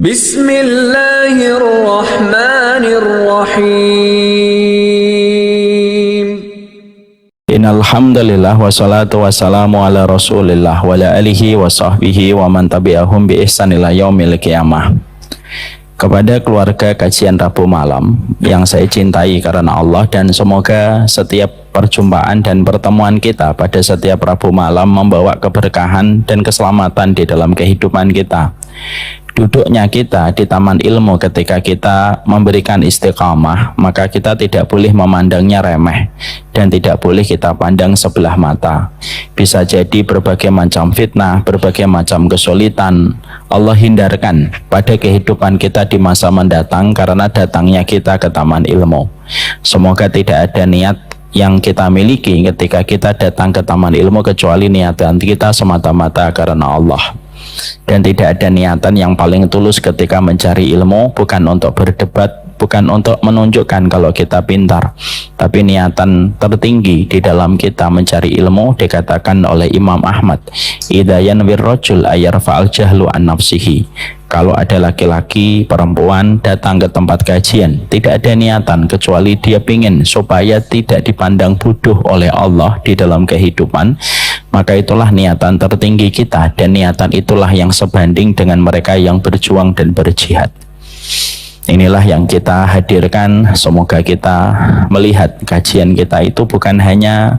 Bismillahirrahmanirrahim. Innal hamdalillah wassalatu wassalamu ala Rasulillah wa ala alihi wa sahbihi wa man tabi'ahum bi ihsan ila yaumil qiyamah. Kepada keluarga kajian Rabu malam yang saya cintai karena Allah, dan semoga setiap perjumpaan dan pertemuan kita pada setiap Rabu malam membawa keberkahan dan keselamatan di dalam kehidupan kita. Duduknya kita di taman ilmu ketika kita memberikan istiqamah, maka kita tidak boleh memandangnya remeh dan tidak boleh kita pandang sebelah mata. Bisa jadi berbagai macam fitnah, berbagai macam kesulitan Allah hindarkan pada kehidupan kita di masa mendatang karena datangnya kita ke taman ilmu. Semoga tidak ada niat yang kita miliki ketika kita datang ke taman ilmu kecuali niatan kita semata-mata karena Allah. Dan tidak ada niatan yang paling tulus ketika mencari ilmu, bukan untuk berdebat, bukan untuk menunjukkan kalau kita pintar, tapi niatan tertinggi di dalam kita mencari ilmu dikatakan oleh Imam Ahmad, idza yanwir rajul ayarfa'al jahlu an nafsihi. Kalau ada laki-laki, perempuan datang ke tempat kajian, tidak ada niatan kecuali dia ingin supaya tidak dipandang bodoh oleh Allah di dalam kehidupan, maka itulah niatan tertinggi kita, dan niatan itulah yang sebanding dengan mereka yang berjuang dan berjihad. Inilah yang kita hadirkan. Semoga kita melihat kajian kita itu bukan hanya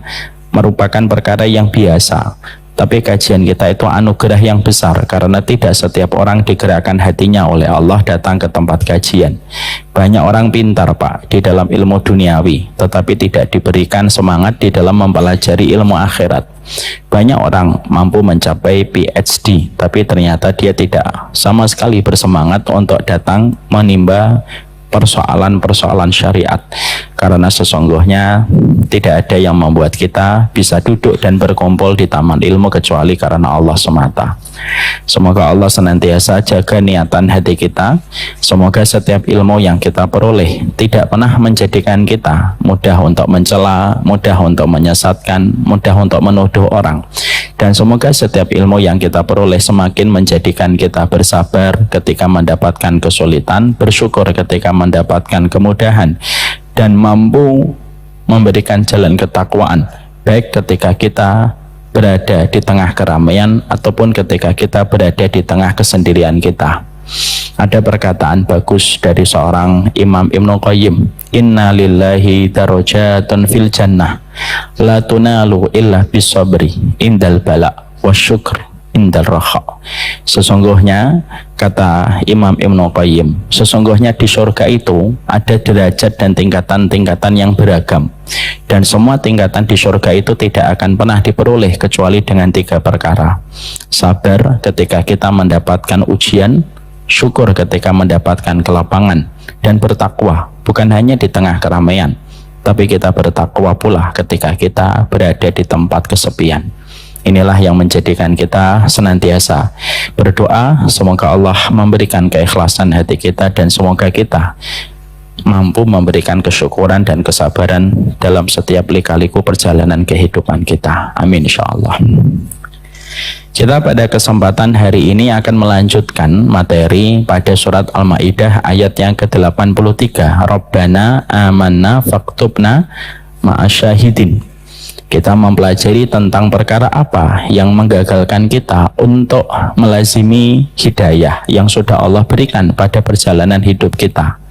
merupakan perkara yang biasa, tapi kajian kita itu anugerah yang besar, karena tidak setiap orang digerakkan hatinya oleh Allah datang ke tempat kajian. Banyak orang pintar Pak di dalam ilmu duniawi, tetapi tidak diberikan semangat di dalam mempelajari ilmu akhirat. Banyak orang mampu mencapai PhD, tapi ternyata dia tidak sama sekali bersemangat untuk datang menimba persoalan-persoalan syariat, karena sesungguhnya tidak ada yang membuat kita bisa duduk dan berkumpul di taman ilmu kecuali karena Allah semata. Semoga Allah senantiasa jaga niatan hati kita. Semoga setiap ilmu yang kita peroleh tidak pernah menjadikan kita mudah untuk mencela, mudah untuk menyesatkan, mudah untuk menuduh orang. Dan semoga setiap ilmu yang kita peroleh semakin menjadikan kita bersabar ketika mendapatkan kesulitan, bersyukur ketika mendapatkan kemudahan, dan mampu memberikan jalan ketakwaan, baik ketika kita berada di tengah keramaian ataupun ketika kita berada di tengah kesendirian kita. Ada perkataan bagus dari seorang Imam Ibnu Qayyim, inna lillahi darajatun fil jannah la tunalu illa bisabri indal bala wasyukr indal raha. Sesungguhnya, kata Imam Ibnu Qayyim, sesungguhnya di surga itu ada derajat dan tingkatan-tingkatan yang beragam, dan semua tingkatan di surga itu tidak akan pernah diperoleh kecuali dengan 3 perkara: sabar ketika kita mendapatkan ujian, syukur ketika mendapatkan kelapangan, dan bertakwa bukan hanya di tengah keramaian, tapi kita bertakwa pula ketika kita berada di tempat kesepian. Inilah yang menjadikan kita senantiasa berdoa, semoga Allah memberikan keikhlasan hati kita, dan semoga kita mampu memberikan kesyukuran dan kesabaran dalam setiap lika-liku perjalanan kehidupan kita. Amin insyaallah. Kita pada kesempatan hari ini akan melanjutkan materi pada surat Al-Maidah ayat yang ke-83. Rabbana amanna faktubna ma'asyahidin. Kita mempelajari tentang perkara apa yang menggagalkan kita untuk melazimi hidayah yang sudah Allah berikan pada perjalanan hidup kita.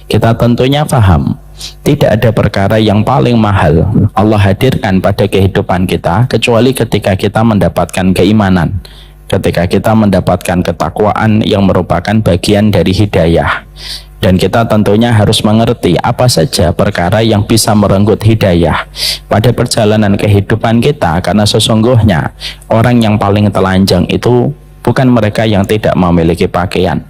Kita tentunya paham, tidak ada perkara yang paling mahal Allah hadirkan pada kehidupan kita kecuali ketika kita mendapatkan keimanan, ketika kita mendapatkan ketakwaan yang merupakan bagian dari hidayah. Dan kita tentunya harus mengerti apa saja perkara yang bisa merenggut hidayah pada perjalanan kehidupan kita, karena sesungguhnya orang yang paling telanjang itu bukan mereka yang tidak memiliki pakaian.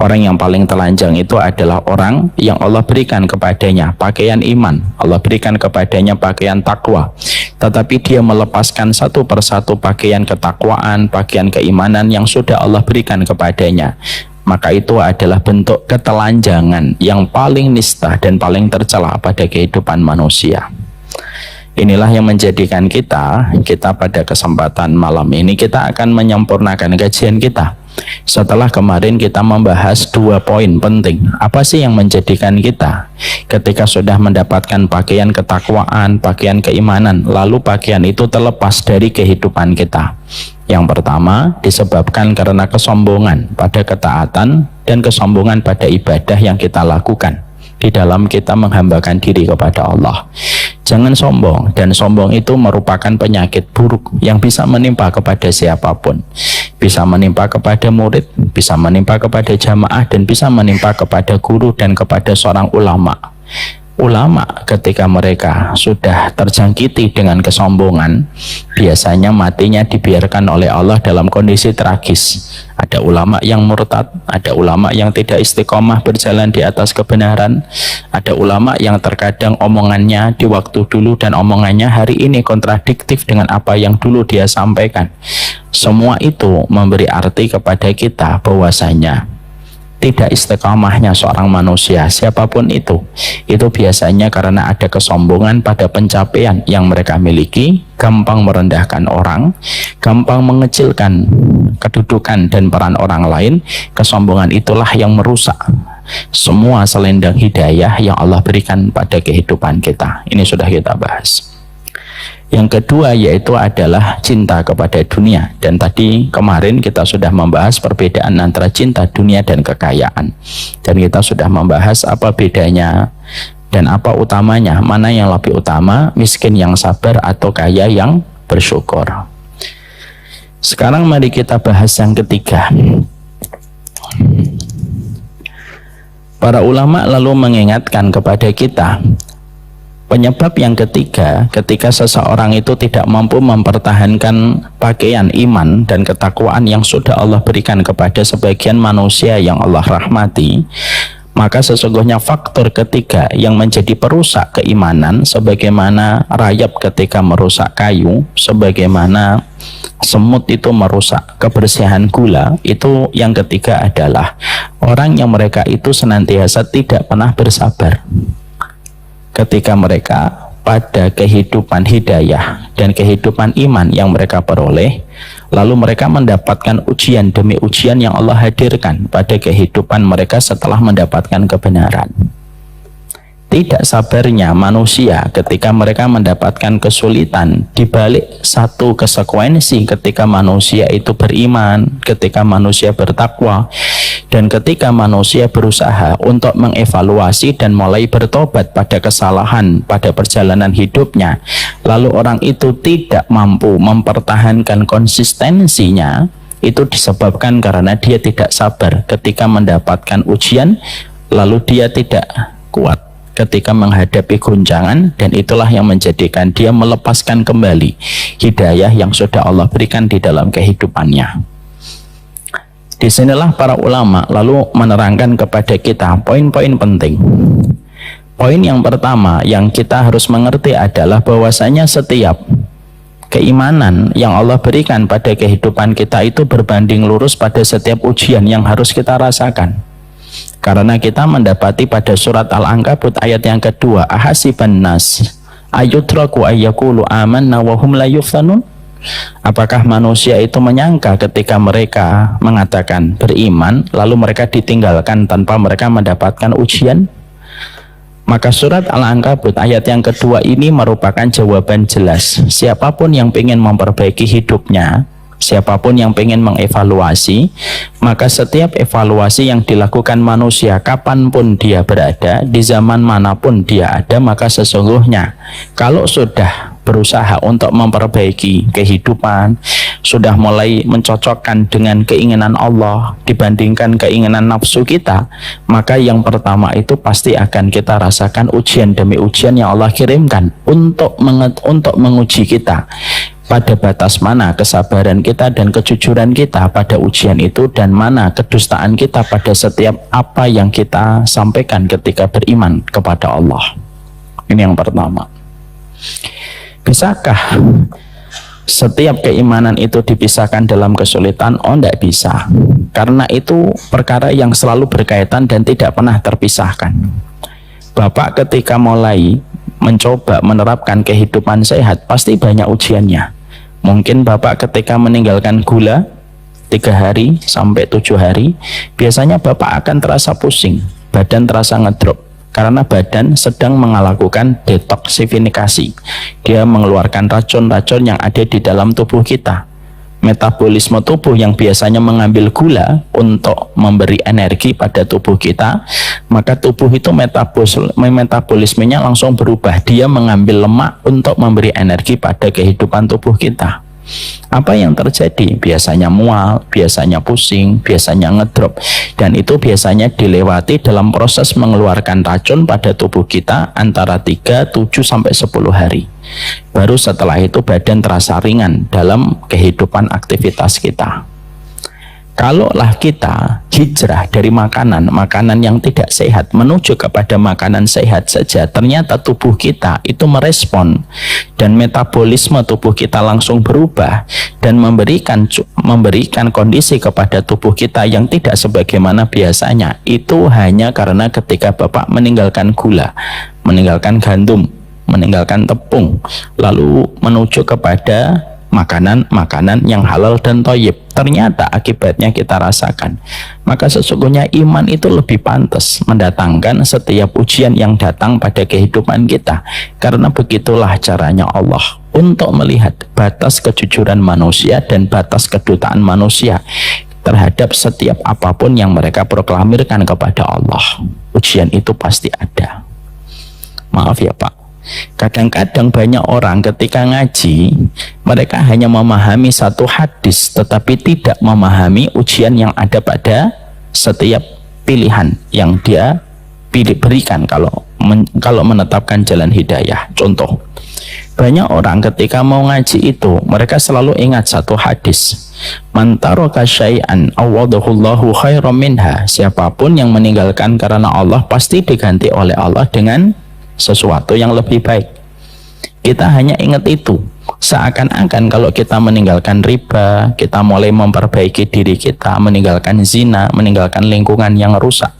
Orang yang paling telanjang itu adalah orang yang Allah berikan kepadanya pakaian iman, Allah berikan kepadanya pakaian takwa, tetapi dia melepaskan satu persatu pakaian ketakwaan, pakaian keimanan yang sudah Allah berikan kepadanya. Maka itu adalah bentuk ketelanjangan yang paling nista dan paling tercela pada kehidupan manusia. Inilah yang menjadikan kita pada kesempatan malam ini kita akan menyempurnakan kajian kita Setelah kemarin kita membahas 2 poin penting, apa sih yang menjadikan kita ketika sudah mendapatkan pakaian ketakwaan, pakaian keimanan, lalu pakaian itu terlepas dari kehidupan kita. Yang pertama, disebabkan karena kesombongan pada ketaatan dan kesombongan pada ibadah yang kita lakukan di dalam kita menghambakan diri kepada Allah. Jangan sombong, dan sombong itu merupakan penyakit buruk yang bisa menimpa kepada siapapun. Bisa menimpa kepada murid, bisa menimpa kepada jamaah, dan bisa menimpa kepada guru dan kepada seorang ulama. Ulama ketika mereka sudah terjangkiti dengan kesombongan, biasanya matinya dibiarkan oleh Allah dalam kondisi tragis. Ada ulama yang murtad, ada ulama yang tidak istiqomah berjalan di atas kebenaran, ada ulama yang terkadang omongannya di waktu dulu dan omongannya hari ini kontradiktif dengan apa yang dulu dia sampaikan. Semua itu memberi arti kepada kita bahwasanya tidak istiqamahnya seorang manusia siapapun itu biasanya karena ada kesombongan pada pencapaian yang mereka miliki, gampang merendahkan orang, gampang mengecilkan kedudukan dan peran orang lain. Kesombongan itulah yang merusak semua selendang hidayah yang Allah berikan pada kehidupan kita. Ini sudah kita bahas. Yang kedua yaitu adalah cinta kepada dunia, dan tadi kemarin kita sudah membahas perbedaan antara cinta dunia dan kekayaan, dan kita sudah membahas apa bedanya dan apa utamanya, mana yang lebih utama, miskin yang sabar atau kaya yang bersyukur. Sekarang mari kita bahas yang ketiga. Para ulama lalu mengingatkan kepada kita penyebab yang ketiga ketika seseorang itu tidak mampu mempertahankan pakaian iman dan ketakwaan yang sudah Allah berikan kepada sebagian manusia yang Allah rahmati, maka sesungguhnya faktor ketiga yang menjadi perusak keimanan, sebagaimana rayap ketika merusak kayu, sebagaimana semut itu merusak kebersihan gula, itu yang ketiga adalah orang yang mereka itu senantiasa tidak pernah bersabar ketika mereka pada kehidupan hidayah dan kehidupan iman yang mereka peroleh, lalu mereka mendapatkan ujian demi ujian yang Allah hadirkan pada kehidupan mereka setelah mendapatkan kebenaran. Tidak sabarnya manusia ketika mereka mendapatkan kesulitan di balik satu konsekuensi ketika manusia itu beriman, ketika manusia bertakwa, dan ketika manusia berusaha untuk mengevaluasi dan mulai bertobat pada kesalahan pada perjalanan hidupnya, lalu orang itu tidak mampu mempertahankan konsistensinya, itu disebabkan karena dia tidak sabar ketika mendapatkan ujian, lalu dia tidak kuat ketika menghadapi guncangan, dan itulah yang menjadikan dia melepaskan kembali hidayah yang sudah Allah berikan di dalam kehidupannya. Disinilah para ulama lalu menerangkan kepada kita poin-poin penting. Poin yang pertama yang kita harus mengerti adalah bahwasanya setiap keimanan yang Allah berikan pada kehidupan kita itu berbanding lurus pada setiap ujian yang harus kita rasakan. Karena kita mendapati pada surat Al-Ankabut ayat yang kedua, ahasiban nas ayutraku ayyaqulu amanna wa hum la yuftanun. Apakah manusia itu menyangka ketika mereka mengatakan beriman lalu mereka ditinggalkan tanpa mereka mendapatkan ujian? Maka surat Al-Ankabut ayat yang kedua ini merupakan jawaban jelas. Siapapun yang ingin memperbaiki hidupnya, siapapun yang ingin mengevaluasi, maka setiap evaluasi yang dilakukan manusia kapanpun dia berada, di zaman manapun dia ada, maka sesungguhnya kalau sudah berusaha untuk memperbaiki kehidupan, sudah mulai mencocokkan dengan keinginan Allah dibandingkan keinginan nafsu kita, maka yang pertama itu pasti akan kita rasakan ujian demi ujian yang Allah kirimkan untuk menguji kita pada batas mana kesabaran kita dan kejujuran kita pada ujian itu, dan mana kedustaan kita pada setiap apa yang kita sampaikan ketika beriman kepada Allah. Ini yang pertama. Bisakah setiap keimanan itu dipisahkan dalam kesulitan? Oh, tidak bisa. Karena itu perkara yang selalu berkaitan dan tidak pernah terpisahkan. Bapak ketika mulai mencoba menerapkan kehidupan sehat, pasti banyak ujiannya. Mungkin Bapak ketika meninggalkan gula, 3 hari sampai 7 hari, biasanya Bapak akan terasa pusing, badan terasa ngedrop, karena badan sedang melakukan detoksifikasi. Dia mengeluarkan racun-racun yang ada di dalam tubuh kita. Metabolisme tubuh yang biasanya mengambil gula untuk memberi energi pada tubuh kita, maka tubuh itu metabolismenya langsung berubah. Dia mengambil lemak untuk memberi energi pada kehidupan tubuh kita. Apa yang terjadi? Biasanya mual, biasanya pusing, biasanya ngedrop, dan itu biasanya dilewati dalam proses mengeluarkan racun pada tubuh kita antara 3, 7, sampai 10 hari. Baru setelah itu badan terasa ringan dalam kehidupan aktivitas kita. Kalaulah kita hijrah dari makanan yang tidak sehat menuju kepada makanan sehat saja, ternyata tubuh kita itu merespon dan metabolisme tubuh kita langsung berubah dan memberikan kondisi kepada tubuh kita yang tidak sebagaimana biasanya. Itu hanya karena ketika Bapak meninggalkan gula, meninggalkan gandum, meninggalkan tepung, lalu menuju kepada makanan yang halal dan thayyib, ternyata akibatnya kita rasakan. Maka sesungguhnya iman itu lebih pantas mendatangkan setiap ujian yang datang pada kehidupan kita, karena begitulah caranya Allah untuk melihat batas kejujuran manusia dan batas kedutaan manusia terhadap setiap apapun yang mereka proklamirkan kepada Allah. Ujian itu pasti ada. Maaf ya Pak, kadang-kadang banyak orang ketika ngaji, mereka hanya memahami satu hadis tetapi tidak memahami ujian yang ada pada setiap pilihan yang dia berikan kalau menetapkan jalan hidayah. Contoh, banyak orang ketika mau ngaji itu mereka selalu ingat satu hadis, man taraka syai'an awadahullahu khairan minha. Siapapun yang meninggalkan karena Allah pasti diganti oleh Allah dengan sesuatu yang lebih baik. Kita hanya ingat itu, seakan-akan kalau kita meninggalkan riba, kita mulai memperbaiki diri kita, meninggalkan zina, meninggalkan lingkungan yang rusak,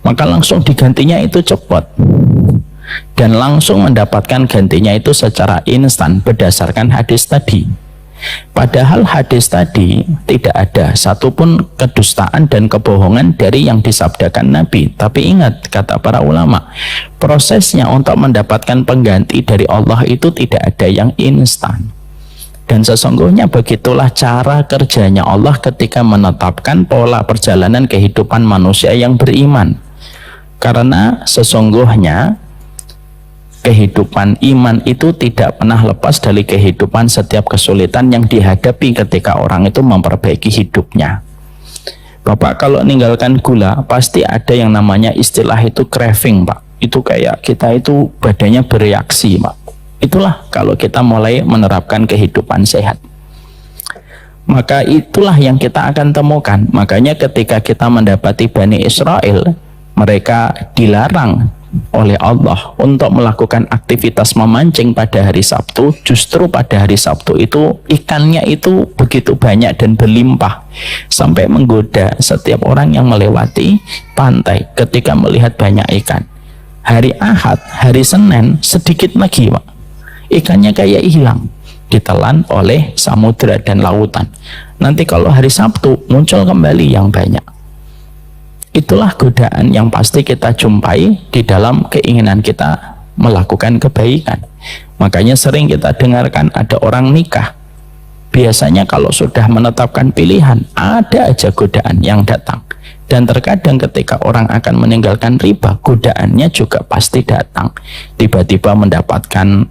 maka langsung digantinya itu cepat dan langsung mendapatkan gantinya itu secara instan berdasarkan hadis tadi. Padahal hadis tadi tidak ada satupun kedustaan dan kebohongan dari yang disabdakan Nabi. Tapi ingat, kata para ulama, prosesnya untuk mendapatkan pengganti dari Allah itu tidak ada yang instan. Dan sesungguhnya begitulah cara kerjanya Allah ketika menetapkan pola perjalanan kehidupan manusia yang beriman. Karena sesungguhnya kehidupan iman itu tidak pernah lepas dari kehidupan setiap kesulitan yang dihadapi ketika orang itu memperbaiki hidupnya. Bapak kalau meninggalkan gula pasti ada yang namanya istilah itu craving Pak. Itu kayak kita itu badannya bereaksi Pak. Itulah kalau kita mulai menerapkan kehidupan sehat. Maka itulah yang kita akan temukan. Makanya ketika kita mendapati Bani Israel, mereka dilarang oleh Allah untuk melakukan aktivitas memancing pada hari Sabtu. Justru pada hari Sabtu itu ikannya itu begitu banyak dan berlimpah sampai menggoda setiap orang yang melewati pantai ketika melihat banyak ikan. Hari Ahad, hari Senin sedikit lagi Pak, ikannya kayak hilang, ditelan oleh samudra dan lautan. Nanti kalau hari Sabtu muncul kembali yang banyak. Itulah godaan yang pasti kita jumpai di dalam keinginan kita melakukan kebaikan. Makanya sering kita dengarkan ada orang nikah, biasanya kalau sudah menetapkan pilihan ada aja godaan yang datang. Dan terkadang ketika orang akan meninggalkan riba, godaannya juga pasti datang. Tiba-tiba mendapatkan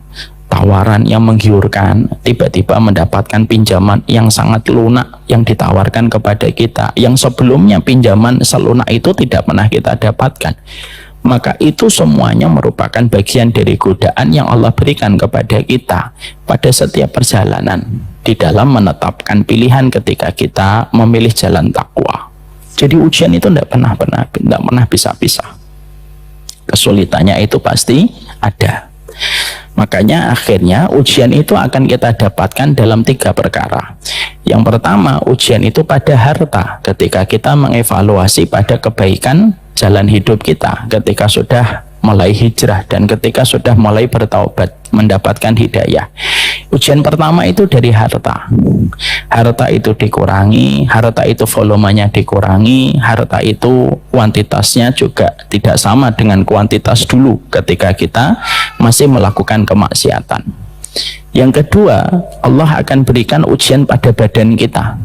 tawaran yang menggiurkan, tiba-tiba mendapatkan pinjaman yang sangat lunak yang ditawarkan kepada kita, yang sebelumnya pinjaman selunak itu tidak pernah kita dapatkan. Maka itu semuanya merupakan bagian dari godaan yang Allah berikan kepada kita pada setiap perjalanan di dalam menetapkan pilihan ketika kita memilih jalan takwa. Jadi ujian itu tidak pernah bisa-bisa. Kesulitannya itu pasti ada. Makanya akhirnya ujian itu akan kita dapatkan dalam 3 perkara. Yang pertama, ujian itu pada harta, ketika kita mengevaluasi pada kebaikan jalan hidup kita. Ketika sudah mulai hijrah, dan ketika sudah mulai bertaubat mendapatkan hidayah. Ujian pertama itu dari harta. Harta itu dikurangi, harta itu volumenya dikurangi, harta itu kuantitasnya juga tidak sama dengan kuantitas dulu ketika kita masih melakukan kemaksiatan. Yang kedua, Allah akan berikan ujian pada badan kita.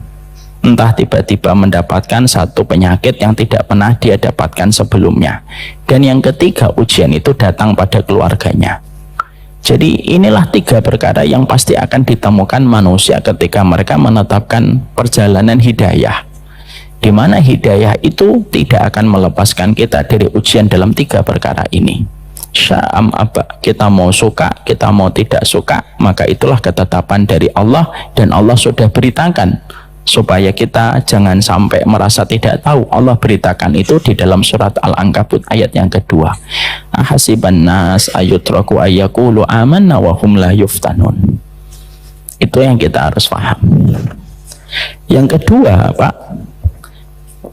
Entah tiba-tiba mendapatkan satu penyakit yang tidak pernah dia dapatkan sebelumnya. Dan yang ketiga, ujian itu datang pada keluarganya. Jadi inilah tiga perkara yang pasti akan ditemukan manusia ketika mereka menetapkan perjalanan hidayah, di mana hidayah itu tidak akan melepaskan kita dari ujian dalam tiga perkara ini. Sya'am aba, kita mau suka, kita mau tidak suka, maka itulah ketetapan dari Allah, dan Allah sudah beritakan supaya kita jangan sampai merasa tidak tahu. Allah beritakan itu di dalam surat Al-Ankabut ayat yang kedua. Ahasiban nas ayutraku ayyaqulu amanna wa hum la yuftanun. Itu yang kita harus paham. Yang kedua, Pak,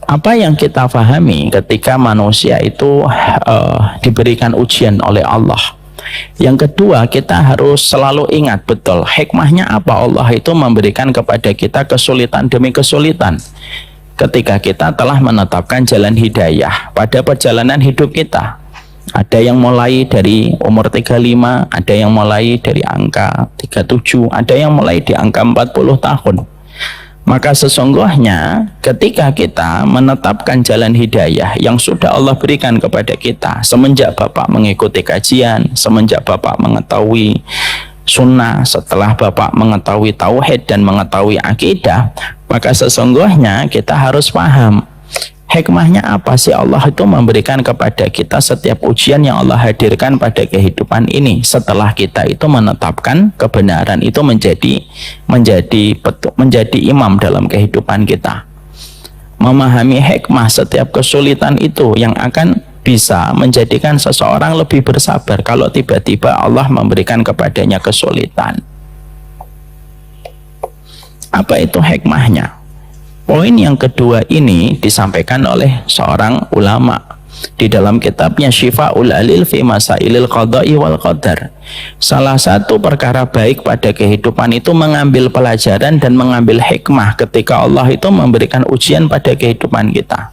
apa yang kita pahami ketika manusia itu diberikan ujian oleh Allah? Yang kedua, kita harus selalu ingat betul hikmahnya apa Allah itu memberikan kepada kita kesulitan demi kesulitan ketika kita telah menetapkan jalan hidayah pada perjalanan hidup kita. Ada yang mulai dari umur 35, ada yang mulai dari angka 37, ada yang mulai di angka 40 tahun. Maka sesungguhnya ketika kita menetapkan jalan hidayah yang sudah Allah berikan kepada kita, semenjak Bapak mengikuti kajian, semenjak Bapak mengetahui sunnah, setelah Bapak mengetahui tauhid dan mengetahui akidah, maka sesungguhnya kita harus paham hikmahnya apa sih Allah itu memberikan kepada kita setiap ujian yang Allah hadirkan pada kehidupan ini, setelah kita itu menetapkan kebenaran itu menjadi imam dalam kehidupan kita. Memahami hikmah setiap kesulitan itu yang akan bisa menjadikan seseorang lebih bersabar kalau tiba-tiba Allah memberikan kepadanya kesulitan. Apa itu hikmahnya? Poin yang kedua ini disampaikan oleh seorang ulama di dalam kitabnya Syifa'ul Alil fi Masailil Qada'i wal Qadar. Salah satu perkara baik pada kehidupan itu mengambil pelajaran dan mengambil hikmah ketika Allah itu memberikan ujian pada kehidupan kita.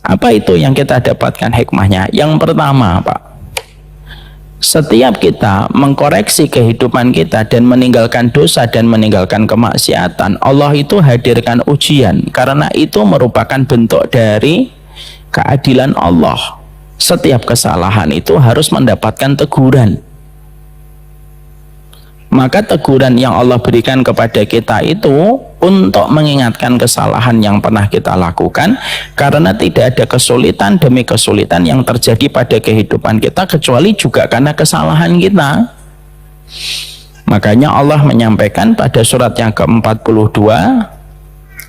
Apa itu yang kita dapatkan hikmahnya? Yang pertama, Pak, setiap kita mengkoreksi kehidupan kita dan meninggalkan dosa dan meninggalkan kemaksiatan, Allah itu hadirkan ujian, karena itu merupakan bentuk dari keadilan Allah. Setiap kesalahan itu harus mendapatkan teguran. Maka teguran yang Allah berikan kepada kita itu untuk mengingatkan kesalahan yang pernah kita lakukan, karena tidak ada kesulitan demi kesulitan yang terjadi pada kehidupan kita kecuali juga karena kesalahan kita. Makanya Allah menyampaikan pada surat yang ke-42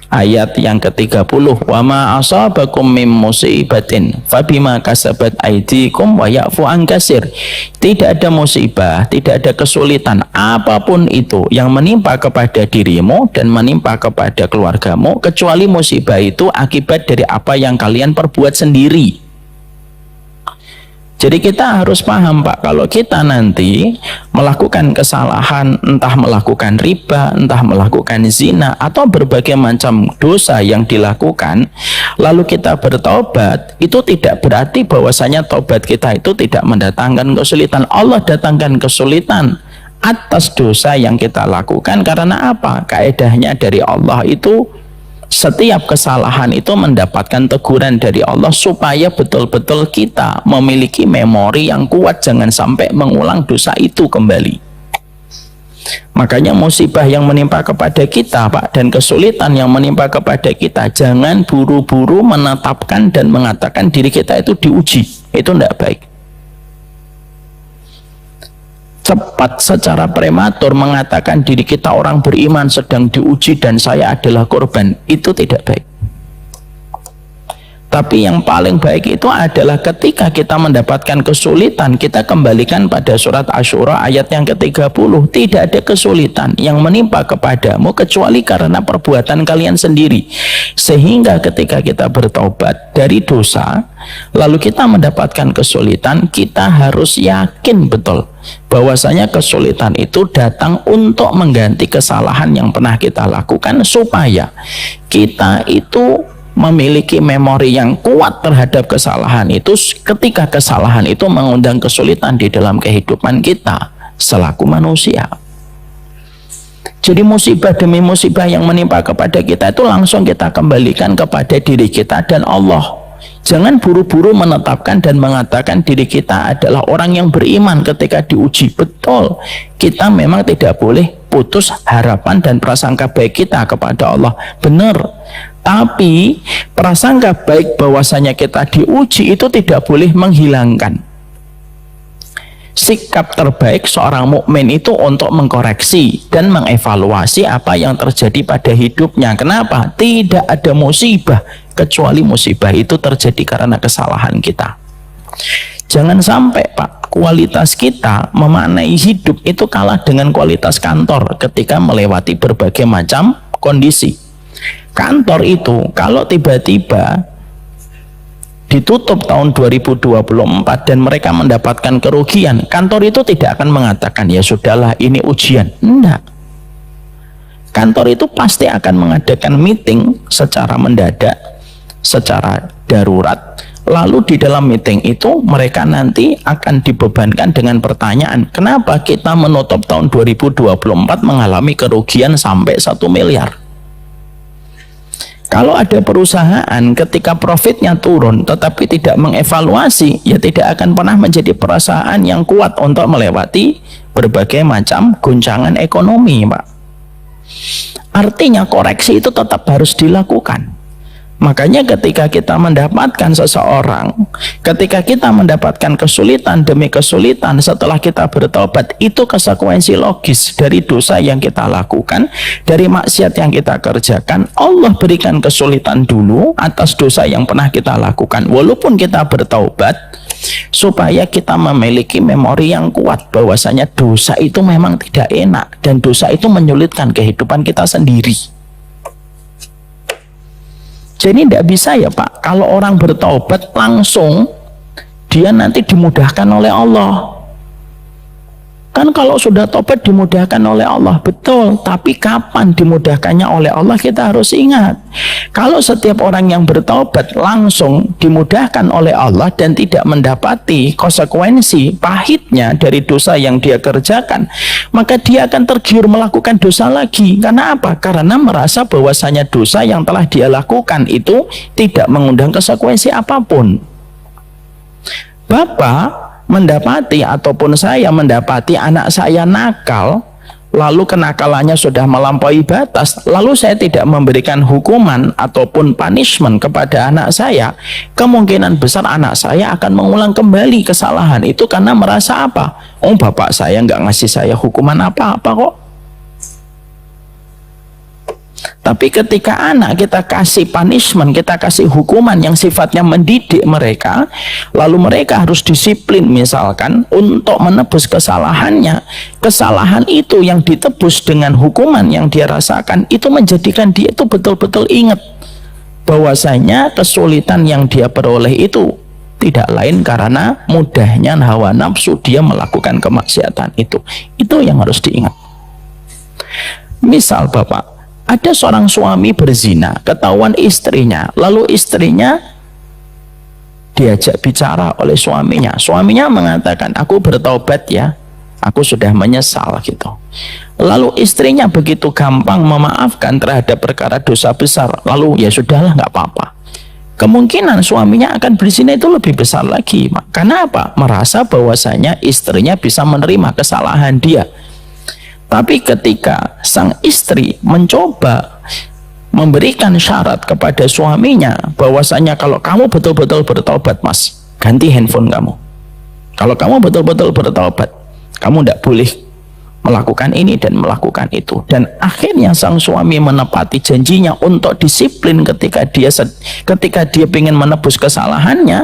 ayat yang ke-30, wa ma asabakum mim musibatin fabima kasabat aydikum wa ya'fu an katsir. Tidak ada musibah, tidak ada kesulitan apapun itu yang menimpa kepada dirimu dan menimpa kepada keluargamu, kecuali musibah itu akibat dari apa yang kalian perbuat sendiri. Jadi kita harus paham, Pak, kalau kita nanti melakukan kesalahan, entah melakukan riba, entah melakukan zina, atau berbagai macam dosa yang dilakukan, lalu kita bertobat, itu tidak berarti bahwasanya tobat kita itu tidak mendatangkan kesulitan. Allah datangkan kesulitan atas dosa yang kita lakukan. Karena apa? Kaedahnya dari Allah itu setiap kesalahan itu mendapatkan teguran dari Allah supaya betul-betul kita memiliki memori yang kuat, jangan sampai mengulang dosa itu kembali. Makanya musibah yang menimpa kepada kita, Pak, dan kesulitan yang menimpa kepada kita, jangan buru-buru menetapkan dan mengatakan diri kita itu diuji. Itu tidak baik. Cepat secara prematur mengatakan diri kita orang beriman sedang diuji dan saya adalah korban, itu tidak baik. Tapi yang paling baik itu adalah ketika kita mendapatkan kesulitan, kita kembalikan pada surat Asy-Syura ayat yang ke-30. Tidak ada kesulitan yang menimpa kepadamu kecuali karena perbuatan kalian sendiri. Sehingga ketika kita bertobat dari dosa, lalu kita mendapatkan kesulitan, kita harus yakin betul bahwasanya kesulitan itu datang untuk mengganti kesalahan yang pernah kita lakukan, supaya kita itu memiliki memori yang kuat terhadap kesalahan itu ketika kesalahan itu mengundang kesulitan di dalam kehidupan kita selaku manusia. Jadi musibah demi musibah yang menimpa kepada kita itu langsung kita kembalikan kepada diri kita dan Allah. Jangan buru-buru menetapkan dan mengatakan diri kita adalah orang yang beriman ketika diuji. Betul, kita memang tidak boleh putus harapan dan prasangka baik kita kepada Allah, benar. Tapi prasangka baik bahwasanya kita diuji itu tidak boleh menghilangkan sikap terbaik seorang mukmin itu untuk mengkoreksi dan mengevaluasi apa yang terjadi pada hidupnya. Kenapa? Tidak ada musibah kecuali musibah itu terjadi karena kesalahan kita. Jangan sampai Pak, kualitas kita memaknai hidup itu kalah dengan kualitas kantor ketika melewati berbagai macam kondisi. Kantor itu kalau tiba-tiba ditutup tahun 2024 dan mereka mendapatkan kerugian, kantor itu tidak akan mengatakan ya sudahlah ini ujian. Enggak. Kantor itu pasti akan mengadakan meeting secara mendadak, secara darurat. Lalu di dalam meeting itu mereka nanti akan dibebankan dengan pertanyaan, kenapa kita menutup tahun 2024 mengalami kerugian sampai 1 miliar? Kalau ada perusahaan ketika profitnya turun tetapi tidak mengevaluasi, ya tidak akan pernah menjadi perusahaan yang kuat untuk melewati berbagai macam guncangan ekonomi, Pak. Artinya koreksi itu tetap harus dilakukan. Makanya ketika kita mendapatkan seseorang, ketika kita mendapatkan kesulitan demi kesulitan setelah kita bertobat, itu konsekuensi logis dari dosa yang kita lakukan, dari maksiat yang kita kerjakan. Allah berikan kesulitan dulu atas dosa yang pernah kita lakukan walaupun kita bertobat, supaya kita memiliki memori yang kuat bahwasanya dosa itu memang tidak enak dan dosa itu menyulitkan kehidupan kita sendiri. Jadi tidak bisa ya Pak, kalau orang bertaubat langsung dia nanti dimudahkan oleh Allah. Kan kalau sudah taubat dimudahkan oleh Allah, betul. Tapi kapan dimudahkannya oleh Allah kita harus ingat. Kalau setiap orang yang bertaubat langsung dimudahkan oleh Allah dan tidak mendapati konsekuensi pahitnya dari dosa yang dia kerjakan, maka dia akan tergiur melakukan dosa lagi. Karena apa? Karena merasa bahwasanya dosa yang telah dia lakukan itu tidak mengundang konsekuensi apapun. Bapak mendapati ataupun saya mendapati anak saya nakal, lalu kenakalannya sudah melampaui batas, lalu saya tidak memberikan hukuman ataupun punishment kepada anak saya, kemungkinan besar anak saya akan mengulang kembali kesalahan itu karena merasa apa? Oh, bapak saya nggak ngasih saya hukuman apa-apa kok. Tapi ketika anak kita kasih punishment, kita kasih hukuman yang sifatnya mendidik mereka, lalu mereka harus disiplin misalkan untuk menebus kesalahannya, kesalahan itu yang ditebus dengan hukuman yang dia rasakan itu menjadikan dia itu betul-betul ingat bahwasanya kesulitan yang dia peroleh itu tidak lain karena mudahnya hawa nafsu dia melakukan kemaksiatan itu yang harus diingat. Misal Bapak, ada seorang suami berzina, ketahuan istrinya, lalu istrinya diajak bicara oleh suaminya. Suaminya mengatakan, aku bertaubat ya, aku sudah menyesal gitu. Lalu istrinya begitu gampang memaafkan terhadap perkara dosa besar, lalu ya sudahlah nggak apa-apa. Kemungkinan suaminya akan berzina itu lebih besar lagi. Karena apa? Merasa bahwasanya istrinya bisa menerima kesalahan dia. Tapi ketika sang istri mencoba memberikan syarat kepada suaminya bahwasanya kalau kamu betul-betul bertobat mas, ganti handphone kamu. Kalau kamu betul-betul bertobat, kamu tidak boleh melakukan ini dan melakukan itu. Dan akhirnya sang suami menepati janjinya untuk disiplin ketika dia ingin menebus kesalahannya.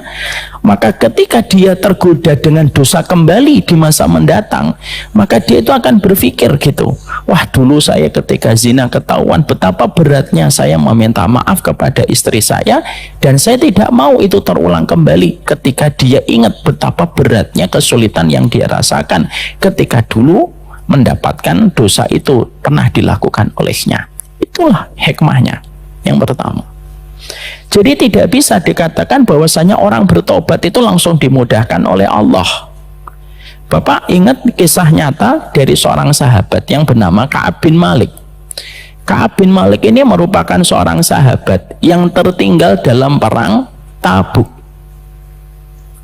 Maka ketika dia tergoda dengan dosa kembali di masa mendatang, maka dia itu akan berpikir gitu, wah dulu saya ketika zina ketahuan betapa beratnya saya meminta maaf kepada istri saya, dan saya tidak mau itu terulang kembali. Ketika dia ingat betapa beratnya kesulitan yang dia rasakan ketika dulu mendapatkan dosa itu pernah dilakukan olehnya. Itulah hikmahnya yang pertama. Jadi tidak bisa dikatakan bahwasanya orang bertobat itu langsung dimudahkan oleh Allah. Bapak ingat kisah nyata dari seorang sahabat yang bernama Ka'ab bin Malik. Ka'ab bin Malik ini merupakan seorang sahabat yang tertinggal dalam perang Tabuk.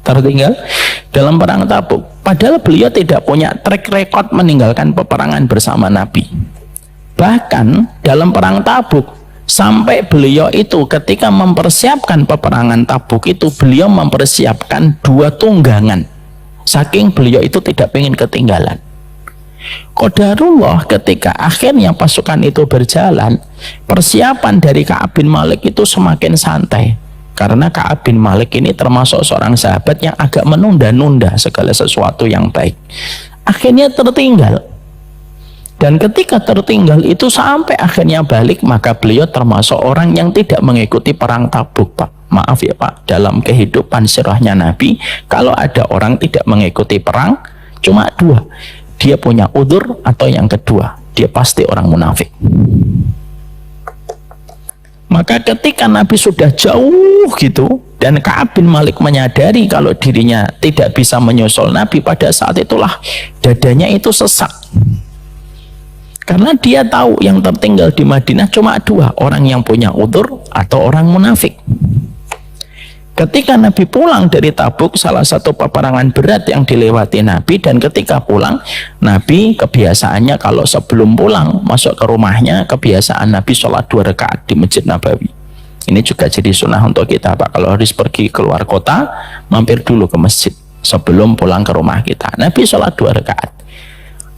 Tertinggal dalam perang Tabuk. Padahal beliau tidak punya track record meninggalkan peperangan bersama Nabi. Bahkan dalam perang Tabuk, sampai beliau itu ketika mempersiapkan peperangan Tabuk itu, beliau mempersiapkan 2 tunggangan. Saking beliau itu tidak ingin ketinggalan. Qadarullah ketika akhirnya pasukan itu berjalan, persiapan dari Ka'ab bin Malik itu semakin santai. Karena Ka'ab bin Malik ini termasuk seorang sahabat yang agak menunda-nunda segala sesuatu yang baik. Akhirnya tertinggal. Dan ketika tertinggal itu sampai akhirnya balik, maka beliau termasuk orang yang tidak mengikuti perang Tabuk, Pak. Maaf ya Pak, dalam kehidupan sirahnya Nabi, kalau ada orang tidak mengikuti perang, cuma 2. Dia punya udzur, atau yang kedua, dia pasti orang munafik. Maka ketika Nabi sudah jauh gitu, dan Ka'ab bin Malik menyadari kalau dirinya tidak bisa menyusul Nabi, pada saat itulah dadanya itu sesak. Karena dia tahu yang tertinggal di Madinah cuma 2, orang yang punya udzur atau orang munafik. Ketika Nabi pulang dari Tabuk, salah satu peperangan berat yang dilewati Nabi, dan ketika pulang, Nabi kebiasaannya kalau sebelum pulang masuk ke rumahnya, kebiasaan Nabi sholat 2 rakaat di Masjid Nabawi. Ini juga jadi sunnah untuk kita, Pak. Kalau harus pergi keluar kota, mampir dulu ke masjid sebelum pulang ke rumah kita. Nabi sholat 2 rakaat.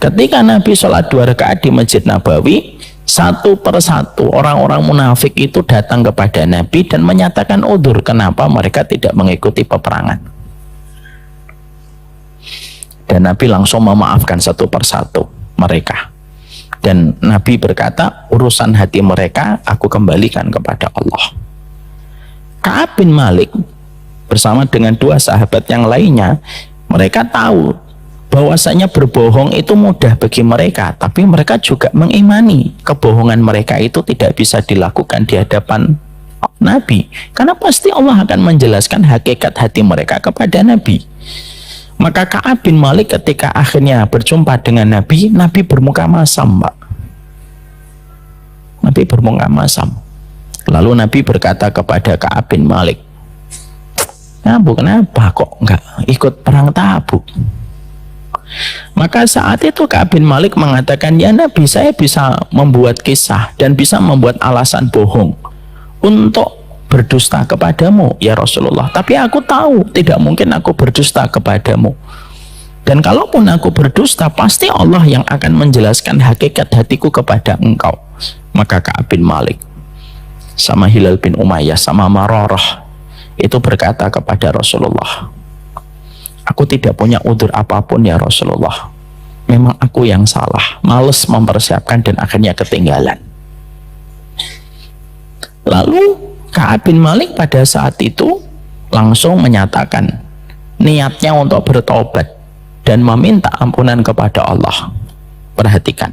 Ketika Nabi sholat 2 rakaat di Masjid Nabawi, satu persatu orang-orang munafik itu datang kepada Nabi dan menyatakan udzur kenapa mereka tidak mengikuti peperangan. Dan Nabi langsung memaafkan satu persatu mereka. Dan Nabi berkata, urusan hati mereka aku kembalikan kepada Allah. Ka'ab bin Malik bersama dengan 2 sahabat yang lainnya, mereka tahu bahwasanya berbohong itu mudah bagi mereka, tapi mereka juga mengimani kebohongan mereka itu tidak bisa dilakukan di hadapan Nabi, karena pasti Allah akan menjelaskan hakikat hati mereka kepada Nabi. Maka Ka'ab bin Malik ketika akhirnya berjumpa dengan Nabi, Nabi bermuka masam, Pak. Nabi bermuka masam. Lalu Nabi berkata kepada Ka'ab bin Malik, "Nabi, kenapa kok enggak ikut perang Tabuk?" Maka saat itu Ka'ab bin Malik mengatakan, ya Nabi, saya bisa membuat kisah dan bisa membuat alasan bohong untuk berdusta kepadamu ya Rasulullah, tapi aku tahu tidak mungkin aku berdusta kepadamu, dan kalaupun aku berdusta pasti Allah yang akan menjelaskan hakikat hatiku kepada engkau. Maka Ka'ab bin Malik sama Hilal bin Umayyah sama Mararah itu berkata kepada Rasulullah, aku tidak punya udzur apapun ya Rasulullah, memang aku yang salah, males mempersiapkan dan akhirnya ketinggalan. Lalu Ka'ab bin Malik pada saat itu langsung menyatakan niatnya untuk bertobat dan meminta ampunan kepada Allah. Perhatikan,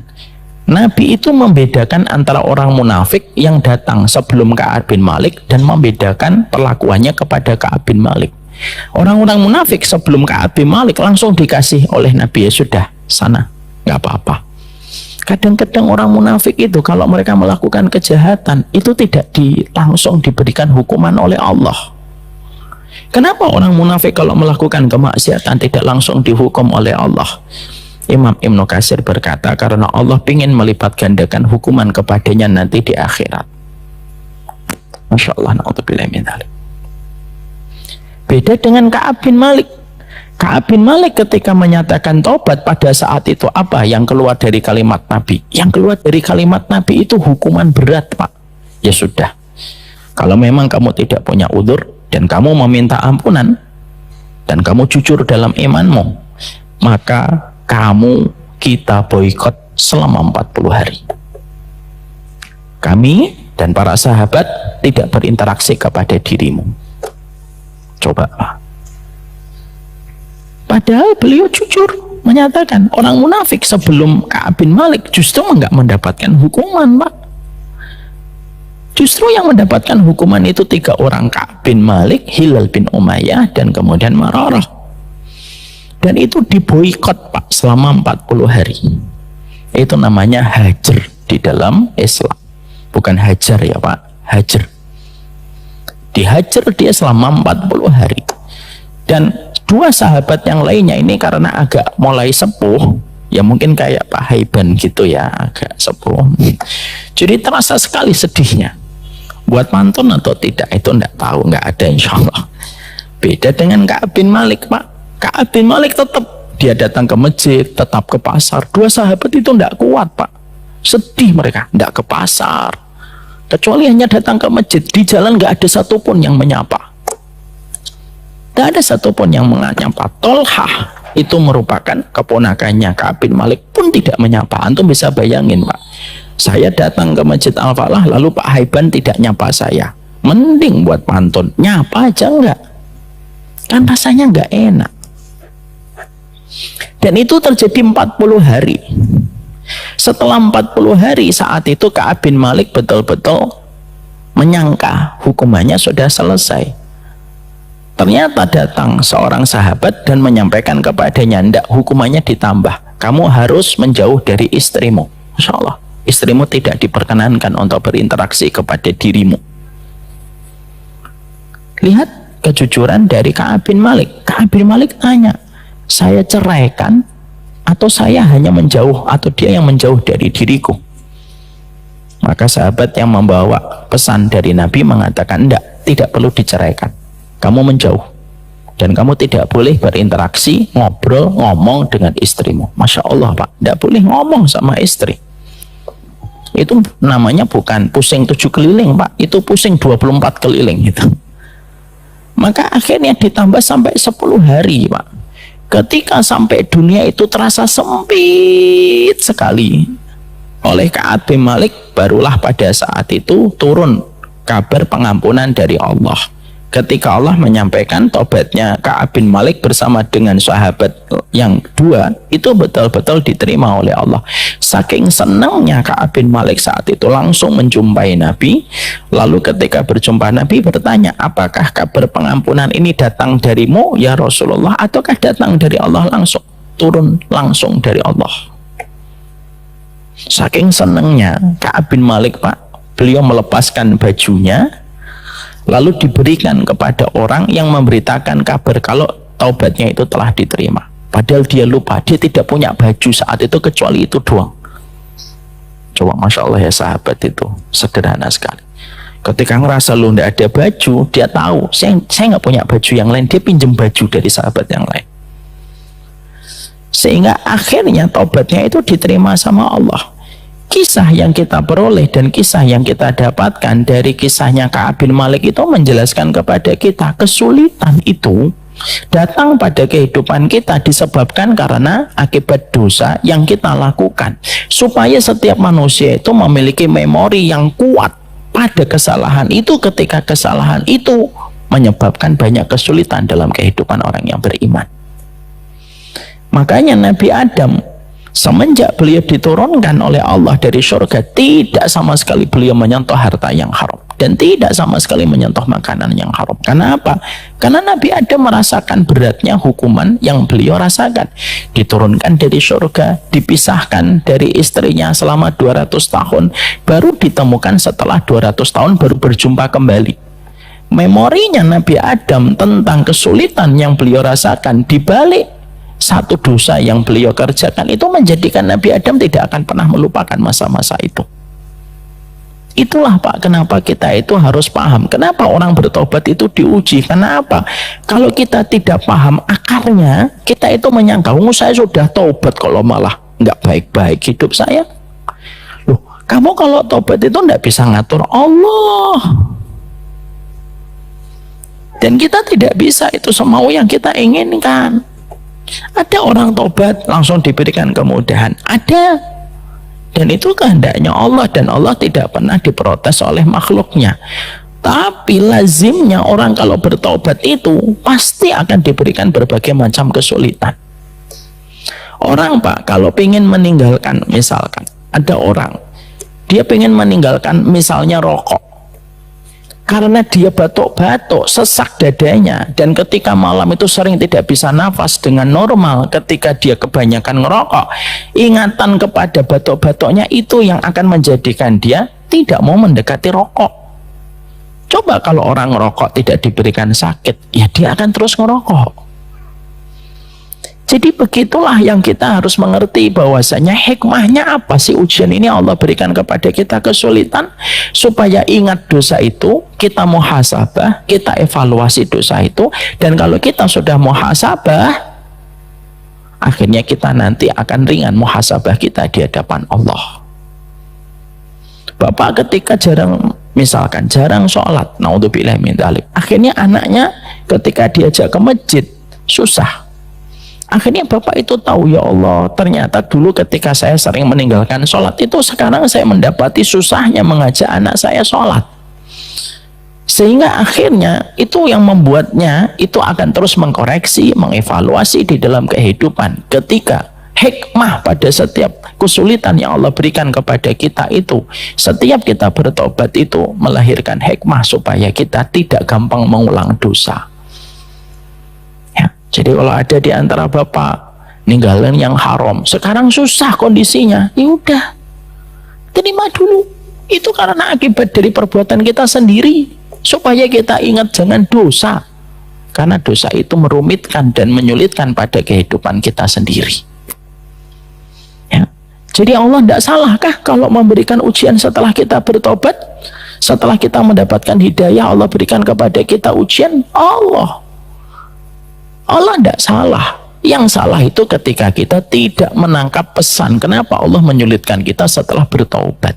Nabi itu membedakan antara orang munafik yang datang sebelum Ka'ab bin Malik dan membedakan perlakuannya kepada Ka'ab bin Malik. Orang-orang munafik sebelum Ka'ab bin Malik langsung dikasih oleh Nabi, ya sudah, sana, nggak apa-apa. Kadang-kadang orang munafik itu kalau mereka melakukan kejahatan itu tidak langsung diberikan hukuman oleh Allah. Kenapa orang munafik kalau melakukan kemaksiatan tidak langsung dihukum oleh Allah? Imam Ibnu Katsir berkata, karena Allah ingin melipat gandakan hukuman kepadanya nanti di akhirat. Masya Allah, na'udzubillah min dzalik. Beda dengan Ka'ab bin Malik. Ka'ab bin Malik ketika menyatakan taubat pada saat itu, apa yang keluar dari kalimat Nabi? Yang keluar dari kalimat Nabi itu hukuman berat, Pak. Ya sudah, kalau memang kamu tidak punya udzur dan kamu meminta ampunan dan kamu jujur dalam imanmu, maka kita boikot selama 40 hari. Kami dan para sahabat tidak berinteraksi kepada dirimu. Coba, Pak. Padahal beliau jujur menyatakan orang munafik sebelum Ka'ab bin Malik justru enggak mendapatkan hukuman, Pak. Justru yang mendapatkan hukuman itu 3 orang, Ka'ab bin Malik, Hilal bin Umayyah, dan kemudian Mararah. Dan itu diboikot, Pak, selama 40 hari. Itu namanya hajar di dalam Islam. Bukan hajar ya, Pak, hajar. Dihajar dia selama 40 hari. Dan 2 sahabat yang lainnya ini karena agak mulai sepuh, ya mungkin kayak Pak Haiban gitu ya, agak sepuh. Jadi terasa sekali sedihnya. Buat pantun atau tidak itu enggak tahu, enggak ada insya Allah. Beda dengan Ka'ab bin Malik, Pak. Ka'ab bin Malik tetap dia datang ke masjid, tetap ke pasar. 2 sahabat itu enggak kuat, Pak. Sedih mereka, enggak ke pasar. Kecuali hanya datang ke masjid, di jalan enggak ada satupun yang menyapa. Tidak ada satupun yang menyapa. Tolhah itu merupakan keponakannya Ka'ab bin Malik pun tidak menyapa. Antum bisa bayangin, Pak. Saya datang ke Masjid Al-Falah lalu Pak Haiban tidak nyapa saya. Mending buat pantun, nyapa aja enggak. Kan rasanya enggak enak. Dan itu terjadi 40 hari. Setelah 40 hari saat itu Ka'ab bin Malik betul-betul menyangka hukumannya sudah selesai. Ternyata datang seorang sahabat dan menyampaikan kepadanya, "Ndak, hukumannya ditambah. Kamu harus menjauh dari istrimu." Masya Allah, istrimu tidak diperkenankan untuk berinteraksi kepada dirimu. Lihat kejujuran dari Ka'ab bin Malik. Ka'ab bin Malik tanya, "Saya ceraikan atau saya hanya menjauh, atau dia yang menjauh dari diriku?" Maka sahabat yang membawa pesan dari Nabi mengatakan, "Ndak, tidak perlu diceraikan. Kamu menjauh dan kamu tidak boleh berinteraksi, ngobrol, ngomong dengan istrimu." Masya Allah, Pak, tidak boleh ngomong sama istri. Itu namanya bukan pusing 7 keliling, Pak, itu pusing 24 keliling gitu. Maka akhirnya ditambah sampai 10 hari, Pak. Ketika sampai dunia itu terasa sempit sekali oleh Ka'ab bin Malik, barulah pada saat itu turun kabar pengampunan dari Allah. Ketika Allah menyampaikan tobatnya Ka'ab bin Malik bersama dengan sahabat yang 2, itu betul-betul diterima oleh Allah. Saking senangnya Ka'ab bin Malik saat itu langsung menjumpai Nabi. Lalu ketika berjumpa Nabi bertanya, "Apakah kabar pengampunan ini datang darimu ya Rasulullah, ataukah datang dari Allah langsung?" Turun langsung dari Allah. Saking senangnya Ka'ab bin Malik, Pak, beliau melepaskan bajunya lalu diberikan kepada orang yang memberitakan kabar kalau taubatnya itu telah diterima. Padahal dia lupa, dia tidak punya baju saat itu kecuali itu doang. Coba, Masya Allah ya, sahabat itu sederhana sekali. Ketika ngerasa lu tidak ada baju, dia tahu saya nggak punya baju yang lain, dia pinjam baju dari sahabat yang lain. Sehingga akhirnya taubatnya itu diterima sama Allah. Kisah yang kita peroleh dan kisah yang kita dapatkan dari kisahnya Ka'ab bin Malik itu menjelaskan kepada kita kesulitan itu datang pada kehidupan kita disebabkan karena akibat dosa yang kita lakukan. Supaya setiap manusia itu memiliki memori yang kuat pada kesalahan itu, ketika kesalahan itu menyebabkan banyak kesulitan dalam kehidupan orang yang beriman. Makanya Nabi Adam semenjak beliau diturunkan oleh Allah dari surga, tidak sama sekali beliau menyentuh harta yang haram dan tidak sama sekali menyentuh makanan yang haram. Karena apa? Karena Nabi Adam merasakan beratnya hukuman yang beliau rasakan. Diturunkan dari surga, dipisahkan dari istrinya selama 200 tahun, baru ditemukan setelah 200 tahun baru berjumpa kembali. Memorinya Nabi Adam tentang kesulitan yang beliau rasakan dibalik satu dosa yang beliau kerjakan itu menjadikan Nabi Adam tidak akan pernah melupakan masa-masa itu. Itulah Pak, kenapa kita itu harus paham. Kenapa orang bertobat itu diuji? Kenapa? Kalau kita tidak paham akarnya, kita itu menyangka, oh saya sudah tobat kalau malah nggak baik-baik hidup saya. Loh, kamu kalau tobat itu nggak bisa ngatur Allah. Dan kita tidak bisa itu semau yang kita inginkan. Ada orang tobat langsung diberikan kemudahan. Ada. Dan itu kehendaknya Allah, dan Allah tidak pernah diprotes oleh makhluknya. Tapi lazimnya orang kalau bertobat itu pasti akan diberikan berbagai macam kesulitan. Orang Pak kalau ingin meninggalkan, misalkan ada orang dia ingin meninggalkan misalnya rokok, karena dia batuk-batuk, sesak dadanya, dan ketika malam itu sering tidak bisa nafas dengan normal. Ketika dia kebanyakan ngerokok, ingatan kepada batuk-batuknya itu yang akan menjadikan dia tidak mau mendekati rokok. Coba kalau orang ngerokok tidak diberikan sakit, ya dia akan terus ngerokok. Jadi begitulah yang kita harus mengerti, bahwasanya hikmahnya apa sih ujian ini Allah berikan kepada kita kesulitan, supaya ingat dosa itu, kita muhasabah, kita evaluasi dosa itu, dan kalau kita sudah muhasabah, akhirnya kita nanti akan ringan muhasabah kita di hadapan Allah. Bapak ketika misalkan jarang sholat, naudzubillah min dzalik, akhirnya anaknya ketika diajak ke masjid susah. Akhirnya bapak itu tahu, ya Allah, ternyata dulu ketika saya sering meninggalkan sholat itu, sekarang saya mendapati susahnya mengajak anak saya sholat. Sehingga akhirnya itu yang membuatnya itu akan terus mengkoreksi, mengevaluasi di dalam kehidupan. Ketika hikmah pada setiap kesulitan yang Allah berikan kepada kita itu, setiap kita bertobat itu melahirkan hikmah supaya kita tidak gampang mengulang dosa. Jadi kalau ada di antara bapak ninggalin yang haram, sekarang susah kondisinya, ya udah, terima dulu. Itu karena akibat dari perbuatan kita sendiri, supaya kita ingat jangan dosa, karena dosa itu merumitkan dan menyulitkan pada kehidupan kita sendiri. Ya. Jadi Allah tidak salahkah kalau memberikan ujian setelah kita bertobat, setelah kita mendapatkan hidayah, Allah berikan kepada kita ujian? Allah tidak salah. Yang salah itu ketika kita tidak menangkap pesan. Kenapa Allah menyulitkan kita setelah bertaubat?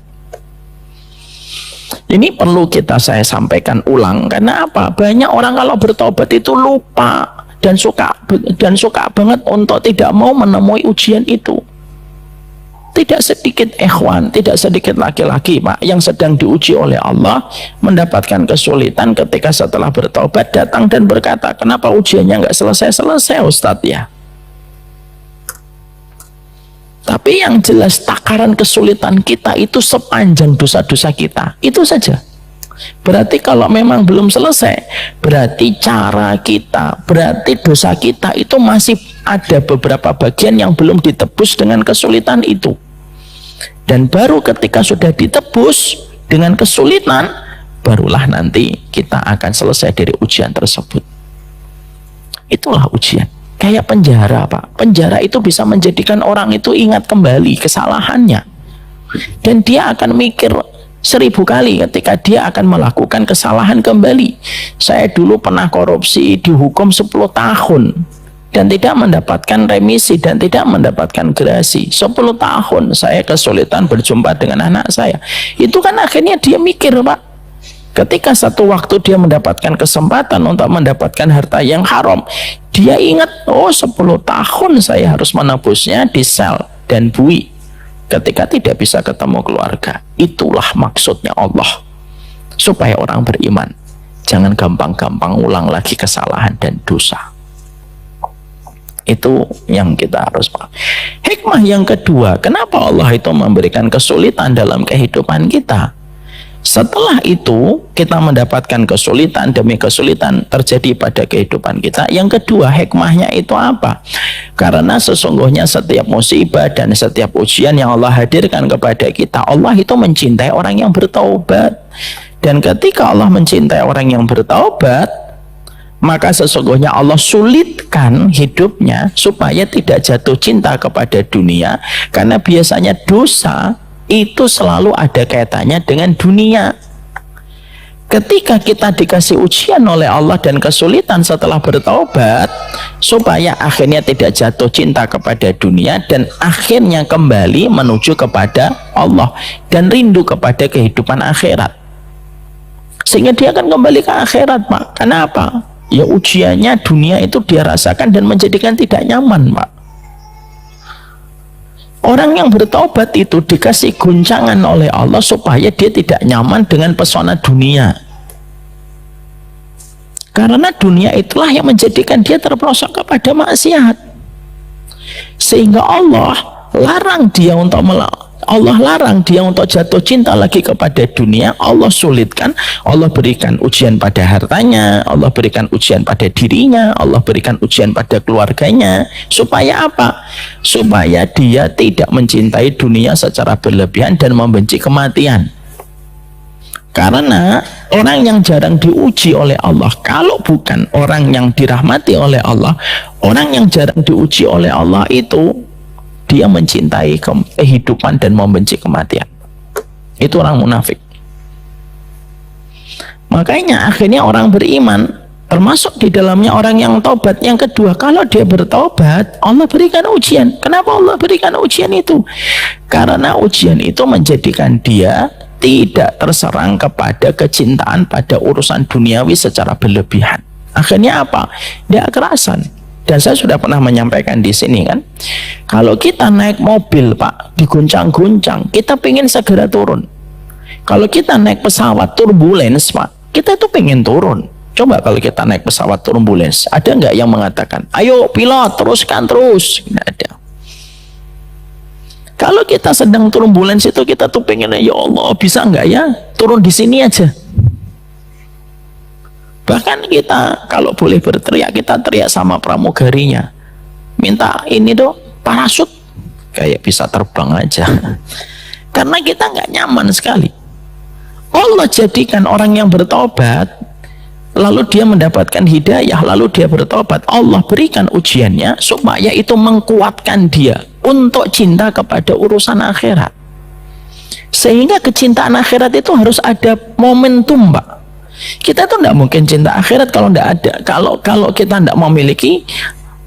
Ini perlu saya sampaikan ulang. Karena apa? Banyak orang kalau bertaubat itu lupa dan suka banget untuk tidak mau menemui ujian itu. Tidak sedikit ikhwan, tidak sedikit laki-laki Pak yang sedang diuji oleh Allah, mendapatkan kesulitan ketika setelah bertobat datang dan berkata, kenapa ujiannya nggak selesai-selesai Ustadz ya? Tapi yang jelas takaran kesulitan kita itu sepanjang dosa-dosa kita, itu saja. Berarti kalau memang belum selesai, berarti cara kita, berarti dosa kita itu masih ada beberapa bagian yang belum ditebus dengan kesulitan itu. Dan baru ketika sudah ditebus dengan kesulitan, barulah nanti kita akan selesai dari ujian tersebut. Itulah ujian. Kayak penjara Pak. Penjara itu bisa menjadikan orang itu ingat kembali kesalahannya. Dan dia akan mikir 1000 kali ketika dia akan melakukan kesalahan kembali. Saya dulu pernah korupsi, dihukum 10 tahun dan tidak mendapatkan remisi dan tidak mendapatkan gerasi. 10 tahun saya kesulitan berjumpa dengan anak saya. Itu kan akhirnya dia mikir Pak, ketika satu waktu dia mendapatkan kesempatan untuk mendapatkan harta yang haram, dia ingat, oh 10 tahun saya harus menebusnya di sel dan bui ketika tidak bisa ketemu keluarga. Itulah maksudnya Allah, supaya orang beriman jangan gampang-gampang ulang lagi kesalahan dan dosa. Itu yang kita harus paham. Hikmah yang kedua, kenapa Allah itu memberikan kesulitan dalam kehidupan kita? Setelah itu kita mendapatkan kesulitan demi kesulitan terjadi pada kehidupan kita. Yang kedua, hikmahnya itu apa? Karena sesungguhnya setiap musibah dan setiap ujian yang Allah hadirkan kepada kita, Allah itu mencintai orang yang bertaubat. Dan ketika Allah mencintai orang yang bertaubat, maka sesungguhnya Allah sulitkan hidupnya supaya tidak jatuh cinta kepada dunia. Karena biasanya dosa itu selalu ada kaitannya dengan dunia. Ketika kita dikasih ujian oleh Allah dan kesulitan setelah bertaubat, supaya akhirnya tidak jatuh cinta kepada dunia dan akhirnya kembali menuju kepada Allah dan rindu kepada kehidupan akhirat, sehingga dia akan kembali ke akhirat, Pak. Kenapa? Ya ujiannya dunia itu dia rasakan dan menjadikan tidak nyaman, Pak. Orang yang bertobat itu dikasih guncangan oleh Allah supaya dia tidak nyaman dengan pesona dunia. Karena dunia itulah yang menjadikan dia terperosok kepada maksiat. Sehingga Allah larang dia untuk jatuh cinta lagi kepada dunia. Allah sulitkan, Allah berikan ujian pada hartanya, Allah berikan ujian pada dirinya, Allah berikan ujian pada keluarganya. Supaya apa? Supaya dia tidak mencintai dunia secara berlebihan dan membenci kematian. Karena orang yang jarang diuji oleh Allah, kalau bukan orang yang dirahmati oleh Allah, orang yang jarang diuji oleh Allah itu dia mencintai kehidupan dan membenci kematian. Itu orang munafik. Makanya akhirnya orang beriman, termasuk di dalamnya orang yang taubat. Yang kedua, kalau dia bertaubat, Allah berikan ujian. Kenapa Allah berikan ujian itu? Karena ujian itu menjadikan dia tidak terserang kepada kecintaan pada urusan duniawi secara berlebihan. Akhirnya apa? Dia kerasan. Dan saya sudah pernah menyampaikan di sini kan, kalau kita naik mobil, Pak, diguncang-guncang, kita pengen segera turun. Kalau kita naik pesawat turbulence, Pak, kita itu pengen turun. Coba kalau kita naik pesawat turbulence, ada nggak yang mengatakan, ayo pilot teruskan terus? Nggak ada. Kalau kita sedang turbulence itu kita tuh pengen, ya Allah bisa nggak ya turun di sini aja. Bahkan kita kalau boleh berteriak, kita teriak sama pramugarinya, minta ini dong parasut, kayak bisa terbang aja. Karena kita nggak nyaman sekali. Allah jadikan orang yang bertobat, lalu dia mendapatkan hidayah, lalu dia bertobat, Allah berikan ujiannya supaya itu mengkuatkan dia untuk cinta kepada urusan akhirat. Sehingga kecintaan akhirat itu harus ada momentum, Pak. Kita tuh tidak mungkin cinta akhirat kalau tidak ada, kalau kita tidak memiliki,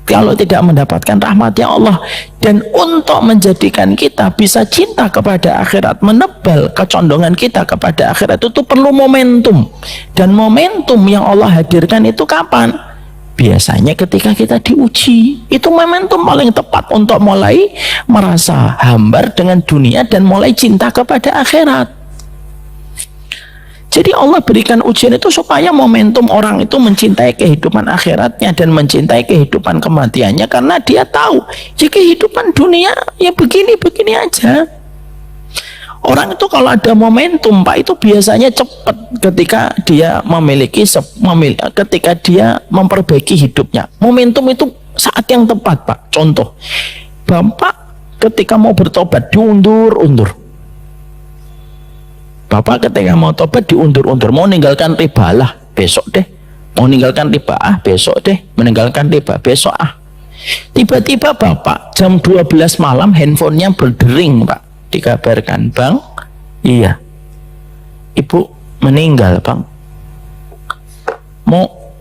kalau tidak mendapatkan rahmatnya Allah. Dan untuk menjadikan kita bisa cinta kepada akhirat, menebal kecondongan kita kepada akhirat, itu perlu momentum. Dan momentum yang Allah hadirkan itu kapan? Biasanya ketika kita diuji. Itu momentum paling tepat untuk mulai merasa hambar dengan dunia dan mulai cinta kepada akhirat. Jadi Allah berikan ujian itu supaya momentum orang itu mencintai kehidupan akhiratnya dan mencintai kehidupan kematiannya, karena dia tahu ya kehidupan dunia ya begini-begini aja. Orang itu kalau ada momentum, Pak, itu biasanya cepat ketika dia ketika dia memperbaiki hidupnya. Momentum itu saat yang tepat, Pak. Contoh, Bapak ketika mau bertobat diundur-undur. Bapak ketika mau tobat diundur-undur, mau meninggalkan riba lah besok deh, mau meninggalkan riba besok deh, meninggalkan riba besok Tiba-tiba Bapak jam 12 malam handphonenya berdering, Pak, dikabarkan, Bang, iya Ibu meninggal, Bang.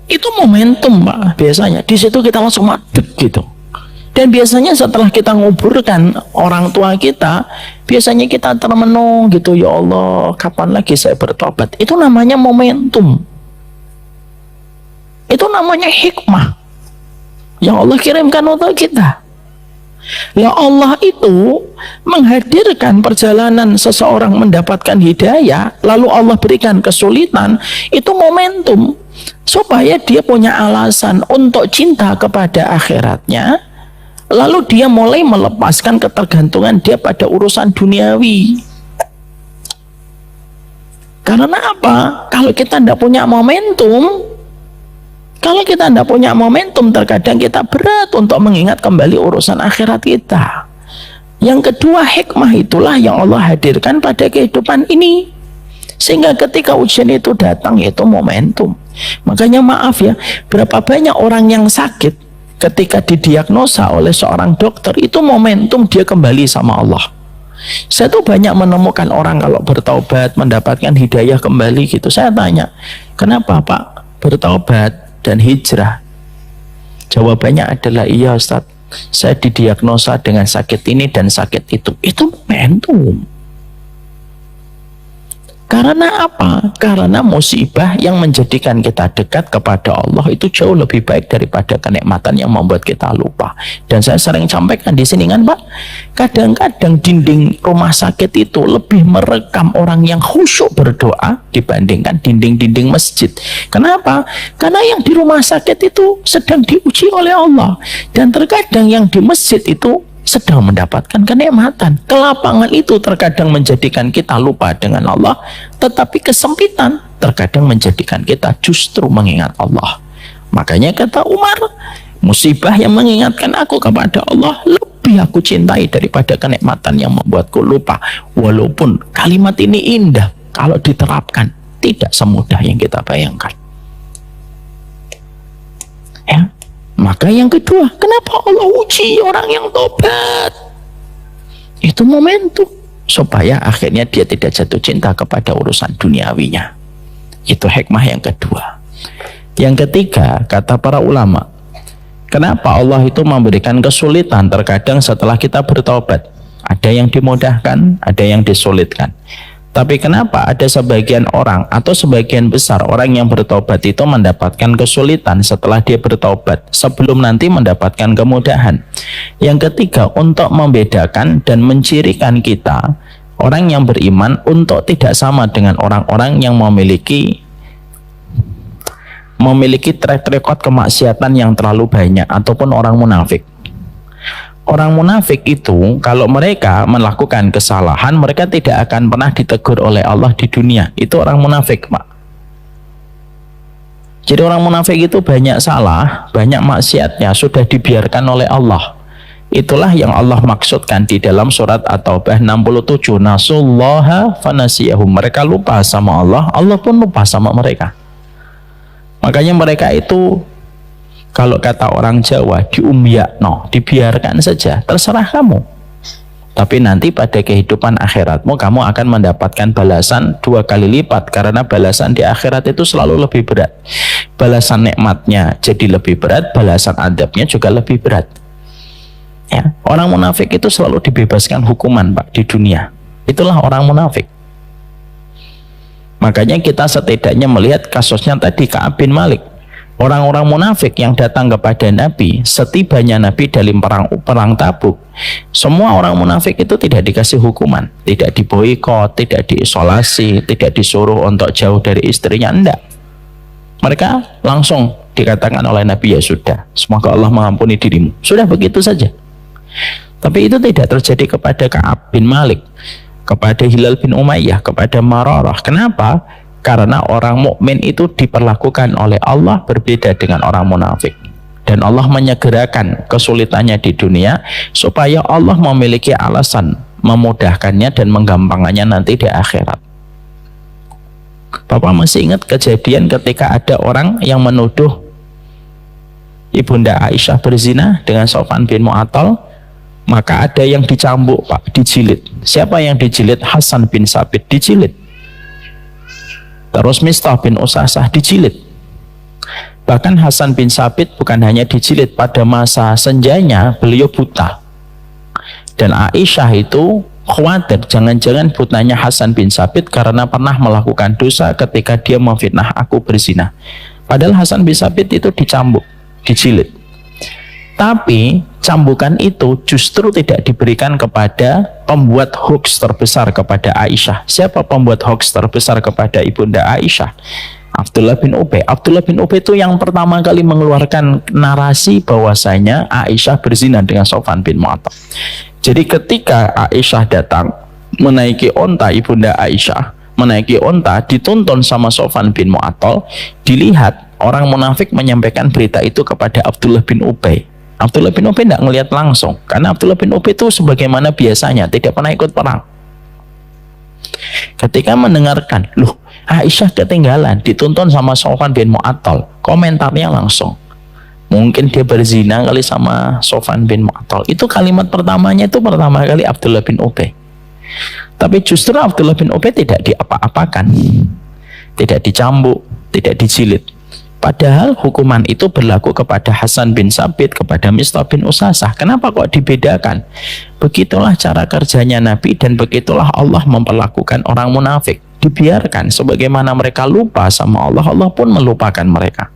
Itu momentum, Pak. Biasanya di situ kita langsung madep gitu. Dan biasanya setelah kita nguburkan orang tua kita, biasanya kita termenung gitu, ya Allah, kapan lagi saya bertobat? Itu namanya momentum. Itu namanya hikmah yang Allah kirimkan untuk kita. Ya Allah itu menghadirkan perjalanan seseorang mendapatkan hidayah, lalu Allah berikan kesulitan, itu momentum supaya dia punya alasan untuk cinta kepada akhiratnya, lalu dia mulai melepaskan ketergantungan dia pada urusan duniawi. Karena apa? Kalau kita tidak punya momentum, terkadang kita berat untuk mengingat kembali urusan akhirat kita. Yang kedua, hikmah itulah yang Allah hadirkan pada kehidupan ini, sehingga ketika ujian itu datang, itu momentum. Makanya maaf ya, berapa banyak orang yang sakit ketika didiagnosa oleh seorang dokter, itu momentum dia kembali sama Allah. Saya tuh banyak menemukan orang kalau bertaubat mendapatkan hidayah kembali gitu. Saya tanya, kenapa Pak bertaubat dan hijrah? Jawabannya adalah, iya Ustadz, saya didiagnosa dengan sakit ini dan sakit itu. Itu momentum. Karena apa? Karena musibah yang menjadikan kita dekat kepada Allah itu jauh lebih baik daripada kenikmatan yang membuat kita lupa. Dan saya sering sampaikan di sini kan Pak, kadang-kadang dinding rumah sakit itu lebih merekam orang yang khusyuk berdoa dibandingkan dinding-dinding masjid. Kenapa? Karena yang di rumah sakit itu sedang diuji oleh Allah, dan terkadang yang di masjid itu sedang mendapatkan kenikmatan. Kelapangan itu terkadang menjadikan kita lupa dengan Allah, tetapi kesempitan terkadang menjadikan kita justru mengingat Allah. Makanya kata Umar, musibah yang mengingatkan aku kepada Allah lebih aku cintai daripada kenikmatan yang membuatku lupa. Walaupun kalimat ini indah, kalau diterapkan tidak semudah yang kita bayangkan. Ya. Maka yang kedua, kenapa Allah uji orang yang tobat? Itu momentum supaya akhirnya dia tidak jatuh cinta kepada urusan duniawinya. Itu hikmah yang kedua. Yang ketiga, kata para ulama, kenapa Allah itu memberikan kesulitan terkadang setelah kita bertobat? Ada yang dimudahkan, ada yang disulitkan. Tapi kenapa ada sebagian orang atau sebagian besar orang yang bertobat itu mendapatkan kesulitan setelah dia bertobat sebelum nanti mendapatkan kemudahan? Yang ketiga, untuk membedakan dan mencirikan kita orang yang beriman untuk tidak sama dengan orang-orang yang memiliki track record kemaksiatan yang terlalu banyak ataupun orang munafik. Orang munafik itu kalau mereka melakukan kesalahan, mereka tidak akan pernah ditegur oleh Allah di dunia. Itu orang munafik, Pak. Jadi orang munafik itu banyak salah, banyak maksiatnya, sudah dibiarkan oleh Allah. Itulah yang Allah maksudkan di dalam surat At-Taubah 67. Nasullaha fanasiyahum. Mereka lupa sama Allah, Allah pun lupa sama mereka. Makanya mereka itu, kalau kata orang Jawa, diumyakno, dibiarkan saja, terserah kamu. Tapi nanti pada kehidupan akhiratmu, kamu akan mendapatkan balasan 2 kali lipat, karena balasan di akhirat itu selalu lebih berat. Balasan nikmatnya jadi lebih berat, balasan adabnya juga lebih berat. Ya, orang munafik itu selalu dibebaskan hukuman, Pak, di dunia. Itulah orang munafik. Makanya kita setidaknya melihat kasusnya tadi Ka'ab bin Malik. Orang-orang munafik yang datang kepada Nabi setibanya Nabi dalam perang Tabuk, semua orang munafik itu tidak dikasih hukuman, tidak diboikot, tidak diisolasi, tidak disuruh untuk jauh dari istrinya, enggak. Mereka langsung dikatakan oleh Nabi, ya sudah, semoga Allah mengampuni dirimu, sudah begitu saja. Tapi itu tidak terjadi kepada Ka'ab bin Malik, kepada Hilal bin Umayyah, kepada Mararah. Kenapa? Karena orang mukmin itu diperlakukan oleh Allah berbeda dengan orang munafik. Dan Allah menyegerakan kesulitannya di dunia supaya Allah memiliki alasan memudahkannya dan menggampangannya nanti di akhirat. Bapak masih ingat kejadian ketika ada orang yang menuduh Ibunda Aisyah berzina dengan Sofwan bin Mu'attal? Maka ada yang dicambuk, Pak, dijilid. Siapa yang dijilid? Hasan bin Sabit dijilid. Terus Mistah bin Usasah dijilid. Bahkan Hasan bin Sabit bukan hanya dijilid, pada masa senjanya beliau buta. Dan Aisyah itu khawatir jangan-jangan butanya Hasan bin Sabit karena pernah melakukan dosa ketika dia memfitnah aku berzina. Padahal Hasan bin Sabit itu dicambuk, dijilid. Tapi cambukan itu justru tidak diberikan kepada pembuat hoax terbesar kepada Aisyah. Siapa pembuat hoax terbesar kepada Ibunda Aisyah? Abdullah bin Ubay. Abdullah bin Ubay itu yang pertama kali mengeluarkan narasi bahwasanya Aisyah berzina dengan Sofwan bin Mu'attal. Jadi ketika Aisyah datang menaiki onta Ibunda Aisyah, menaiki onta dituntun sama Sofwan bin Mu'attal, dilihat orang munafik menyampaikan berita itu kepada Abdullah bin Ubay. Abdullah bin Ubay tidak melihat langsung, karena Abdullah bin Ubay itu sebagaimana biasanya tidak pernah ikut perang. Ketika mendengarkan, loh, Aisyah ketinggalan, dituntun sama Sofwan bin Mu'attal, komentarnya langsung, mungkin dia berzina kali sama Sofwan bin Mu'attal. Itu kalimat pertamanya, itu pertama kali Abdullah bin Ubay. Tapi justru Abdullah bin Ubay tidak diapa-apakan, tidak dicambuk, tidak dijilid. Padahal hukuman itu berlaku kepada Hasan bin Sabit, kepada Mistah bin Usasah. Kenapa kok dibedakan? Begitulah cara kerjanya Nabi, dan begitulah Allah memperlakukan orang munafik. Dibiarkan sebagaimana mereka lupa sama Allah, Allah pun melupakan mereka.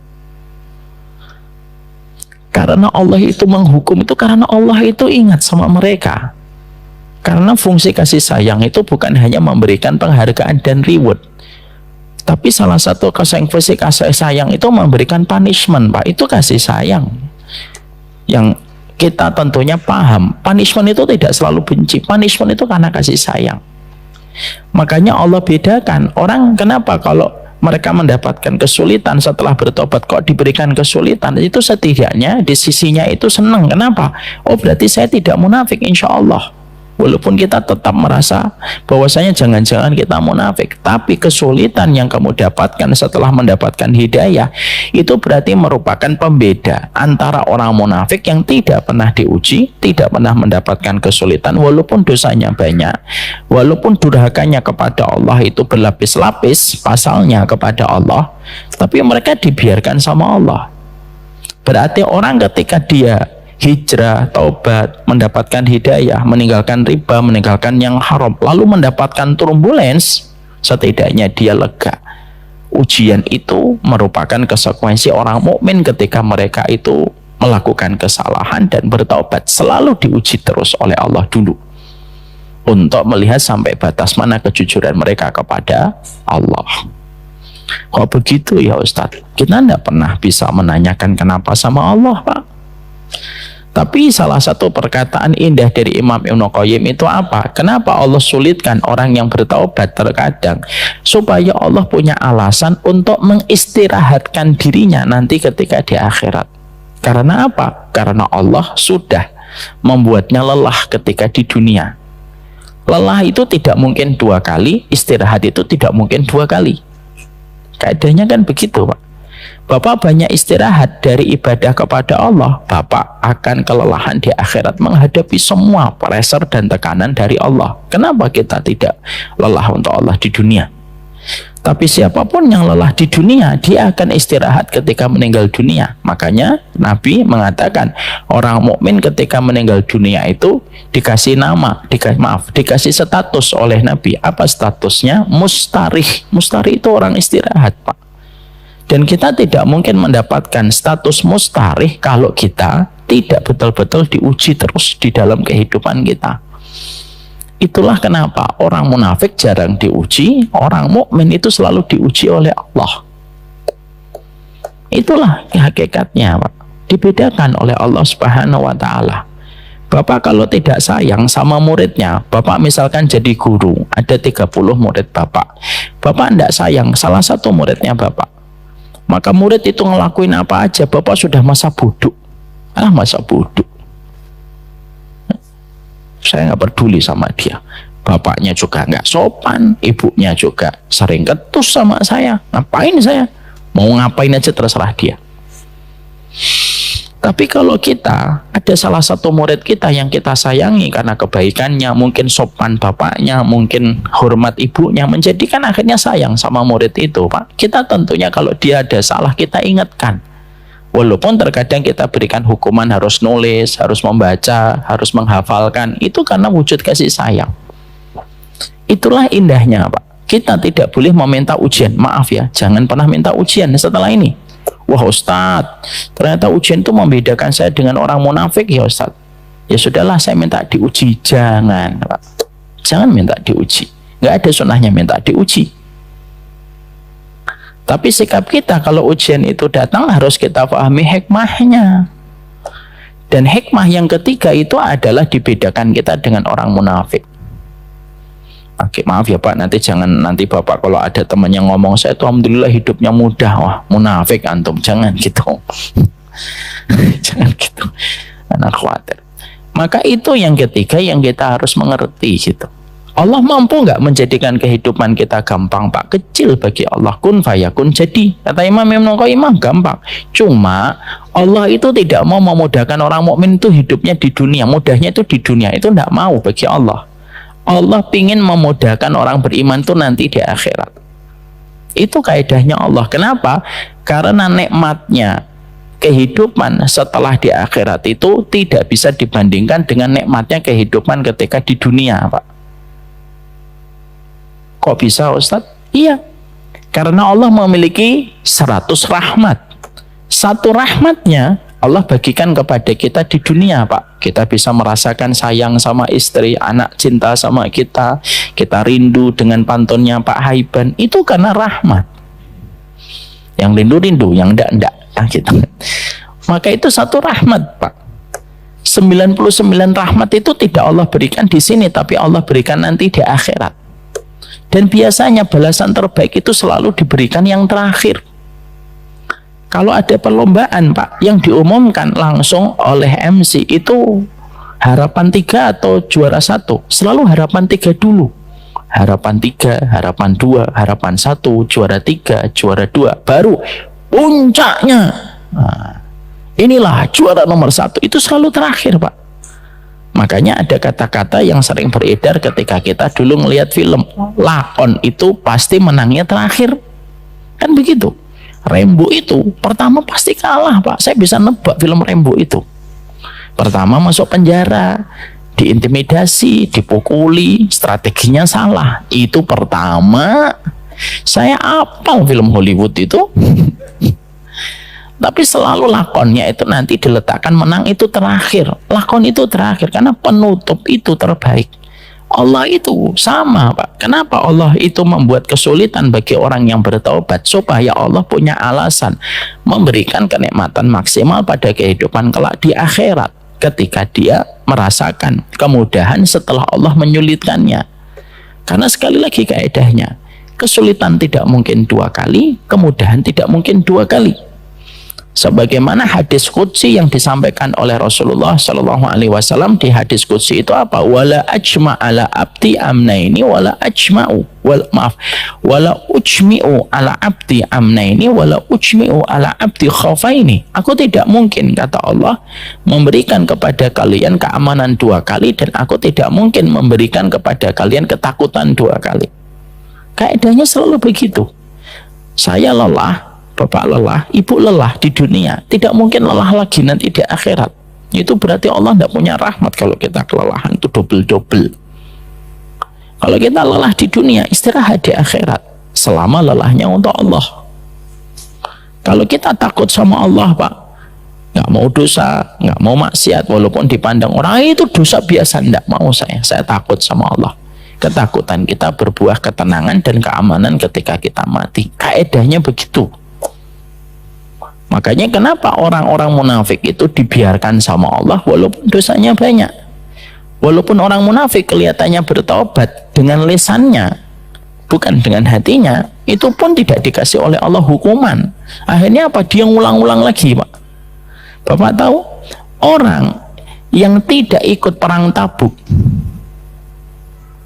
Karena Allah itu menghukum itu karena Allah itu ingat sama mereka. Karena fungsi kasih sayang itu bukan hanya memberikan penghargaan dan reward, tapi salah satu fungsi kasih sayang itu memberikan punishment, Pak. Itu kasih sayang yang kita tentunya paham. Punishment itu tidak selalu benci, punishment itu karena kasih sayang. Makanya Allah bedakan orang. Kenapa kalau mereka mendapatkan kesulitan setelah bertobat kok diberikan kesulitan? Itu setidaknya di sisinya itu senang. Kenapa? Oh, berarti saya tidak munafik insya Allah. Walaupun kita tetap merasa bahwasanya jangan-jangan kita munafik, tapi kesulitan yang kamu dapatkan setelah mendapatkan hidayah itu berarti merupakan pembeda antara orang munafik yang tidak pernah diuji, tidak pernah mendapatkan kesulitan walaupun dosanya banyak, walaupun durhakanya kepada Allah itu berlapis-lapis pasalnya kepada Allah, tapi mereka dibiarkan sama Allah. Berarti orang ketika dia hijrah, taubat, mendapatkan hidayah, meninggalkan riba, meninggalkan yang haram, lalu mendapatkan turbulence, setidaknya dia lega. Ujian itu merupakan konsekuensi orang mukmin ketika mereka itu melakukan kesalahan dan bertaubat. Selalu diuji terus oleh Allah dulu untuk melihat sampai batas mana kejujuran mereka kepada Allah. Kok begitu ya Ustadz? Kita tidak pernah bisa menanyakan kenapa sama Allah, Pak. Tapi salah satu perkataan indah dari Imam Ibnu Qayyim itu apa? Kenapa Allah sulitkan orang yang bertaubat terkadang? Supaya Allah punya alasan untuk mengistirahatkan dirinya nanti ketika di akhirat. Karena apa? Karena Allah sudah membuatnya lelah ketika di dunia. Lelah itu tidak mungkin 2 kali, istirahat itu tidak mungkin 2 kali. Kaidahnya kan begitu, Pak. Bapak banyak istirahat dari ibadah kepada Allah, Bapak akan kelelahan di akhirat menghadapi semua pressure dan tekanan dari Allah. Kenapa kita tidak lelah untuk Allah di dunia? Tapi siapapun yang lelah di dunia, dia akan istirahat ketika meninggal dunia. Makanya Nabi mengatakan orang mukmin ketika meninggal dunia itu dikasih nama, dikasih status oleh Nabi. Apa statusnya? Mustarih. Mustarih itu orang istirahat, Pak. Dan kita tidak mungkin mendapatkan status mustarih kalau kita tidak betul-betul diuji terus di dalam kehidupan kita. Itulah kenapa orang munafik jarang diuji, orang mukmin itu selalu diuji oleh Allah. Itulah hakikatnya, Pak. Dibedakan oleh Allah Subhanahu wa Ta'ala. Bapak kalau tidak sayang sama muridnya, Bapak misalkan jadi guru, ada 30 murid Bapak. Bapak tidak sayang salah satu muridnya Bapak, maka murid itu ngelakuin apa aja, Bapak sudah masa bodoh. Masa bodoh. Saya nggak peduli sama dia. Bapaknya juga nggak sopan, ibunya juga sering ketus sama saya. Ngapain saya? Mau ngapain aja terserah dia. Tapi kalau kita ada salah satu murid kita yang kita sayangi karena kebaikannya, mungkin sopan bapaknya, mungkin hormat ibunya, menjadikan akhirnya sayang sama murid itu, Pak. Kita tentunya kalau dia ada salah kita ingatkan. Walaupun terkadang kita berikan hukuman harus nulis, harus membaca, harus menghafalkan, itu karena wujud kasih sayang. Itulah indahnya, Pak. Kita tidak boleh meminta ujian. Maaf ya, jangan pernah minta ujian setelah ini. Wah Ustadz, ternyata ujian itu membedakan saya dengan orang munafik ya Ustadz. Ya sudahlah, saya minta diuji. Jangan, Pak. Jangan minta diuji. Nggak ada sunnahnya minta diuji. Tapi sikap kita kalau ujian itu datang harus kita pahami hikmahnya. Dan hikmah yang ketiga itu adalah dibedakan kita dengan orang munafik. Oke, maaf ya Pak, nanti Bapak kalau ada teman yang ngomong saya itu alhamdulillah hidupnya mudah, wah munafik antum. Jangan gitu. Jangan gitu. Anak khawatir. Maka itu yang ketiga yang kita harus mengerti gitu. Allah mampu nggak menjadikan kehidupan kita gampang, Pak? Kecil bagi Allah. Kun fayakun jadi. Kata Imam Ibnu Qayyim gampang. Cuma Allah itu tidak mau memudahkan orang mukmin itu hidupnya di dunia. Mudahnya itu di dunia itu tidak mau bagi Allah. Allah ingin memudahkan orang beriman itu nanti di akhirat. Itu kaidahnya Allah. Kenapa? Karena nikmatnya kehidupan setelah di akhirat itu tidak bisa dibandingkan dengan nikmatnya kehidupan ketika di dunia, Pak. Kok bisa, Ustadz? Iya, karena Allah memiliki 100 rahmat. Satu rahmatnya Allah bagikan kepada kita di dunia, Pak. Kita bisa merasakan sayang sama istri, anak cinta sama kita, kita rindu dengan pantunnya Pak Haiban. Itu karena rahmat. Yang rindu-rindu, yang enggak gitu. Maka itu satu rahmat, Pak. 99 rahmat itu tidak Allah berikan di sini, tapi Allah berikan nanti di akhirat. Dan biasanya balasan terbaik itu selalu diberikan yang terakhir. Kalau ada perlombaan, Pak, yang diumumkan langsung oleh MC itu harapan 3 atau juara 1, selalu harapan 3 dulu. Harapan 3, harapan 2, harapan 1, juara 3, juara 2, baru puncaknya. Nah, inilah juara nomor 1, itu selalu terakhir, Pak. Makanya ada kata-kata yang sering beredar ketika kita dulu ngelihat film, lakon itu pasti menangnya terakhir, kan begitu. Rambo itu pertama pasti kalah, Pak. Saya bisa nebak film Rambo itu. Pertama masuk penjara, diintimidasi, dipukuli, strateginya salah. Itu pertama. Saya apal film Hollywood itu. Tapi selalu lakonnya itu nanti diletakkan menang itu terakhir. Lakon itu terakhir karena penutup itu terbaik. Allah itu sama, Pak. Kenapa Allah itu membuat kesulitan bagi orang yang bertaubat? Supaya Allah punya alasan memberikan kenikmatan maksimal pada kehidupan kelak di akhirat ketika dia merasakan kemudahan setelah Allah menyulitkannya. Karena sekali lagi kaidahnya, kesulitan tidak mungkin 2 kali, kemudahan tidak mungkin 2 kali. Sebagaimana hadis qudsi yang disampaikan oleh Rasulullah Shallallahu Alaihi Wasallam, di hadis qudsi itu apa? Wala ajma ala abdi amnaini wala ajma'u wala ujmi'u ala abdi amnaini wala ujmi'u ala abdi khaufaini. Aku tidak mungkin, kata Allah, memberikan kepada kalian keamanan 2 kali, dan aku tidak mungkin memberikan kepada kalian ketakutan 2 kali. Kaidahnya selalu begitu. Saya lelah, Bapak lelah, Ibu lelah di dunia, tidak mungkin lelah lagi nanti di akhirat. Itu berarti Allah tidak punya rahmat kalau kita kelelahan itu double-double. Kalau kita lelah di dunia, istirahat di akhirat selama lelahnya untuk Allah. Kalau kita takut sama Allah, Pak, nggak mau dosa, nggak mau maksiat, walaupun dipandang orang itu dosa biasa, nggak mau saya takut sama Allah. Ketakutan kita berbuah ketenangan dan keamanan ketika kita mati. Kaedahnya begitu. Makanya kenapa orang-orang munafik itu dibiarkan sama Allah walaupun dosanya banyak. Walaupun orang munafik kelihatannya bertaubat dengan lisannya, bukan dengan hatinya, itu pun tidak dikasih oleh Allah hukuman. Akhirnya apa? Dia ngulang-ulang lagi, Pak. Bapak tahu, orang yang tidak ikut perang Tabuk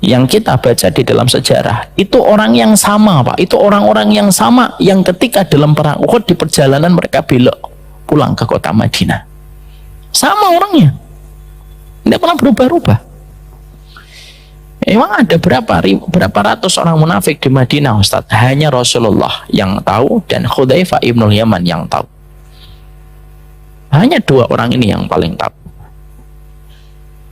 yang kita baca di dalam sejarah, itu orang yang sama, Pak. Itu orang-orang yang sama yang ketika dalam perang Uhud di perjalanan mereka belok pulang ke kota Madinah. Sama orangnya, tidak pernah berubah-ubah. Emang ada berapa ratus orang munafik di Madinah, Ustaz? Hanya Rasulullah yang tahu dan Hudzaifah ibnul Yaman yang tahu. Hanya 2 orang ini yang paling tahu.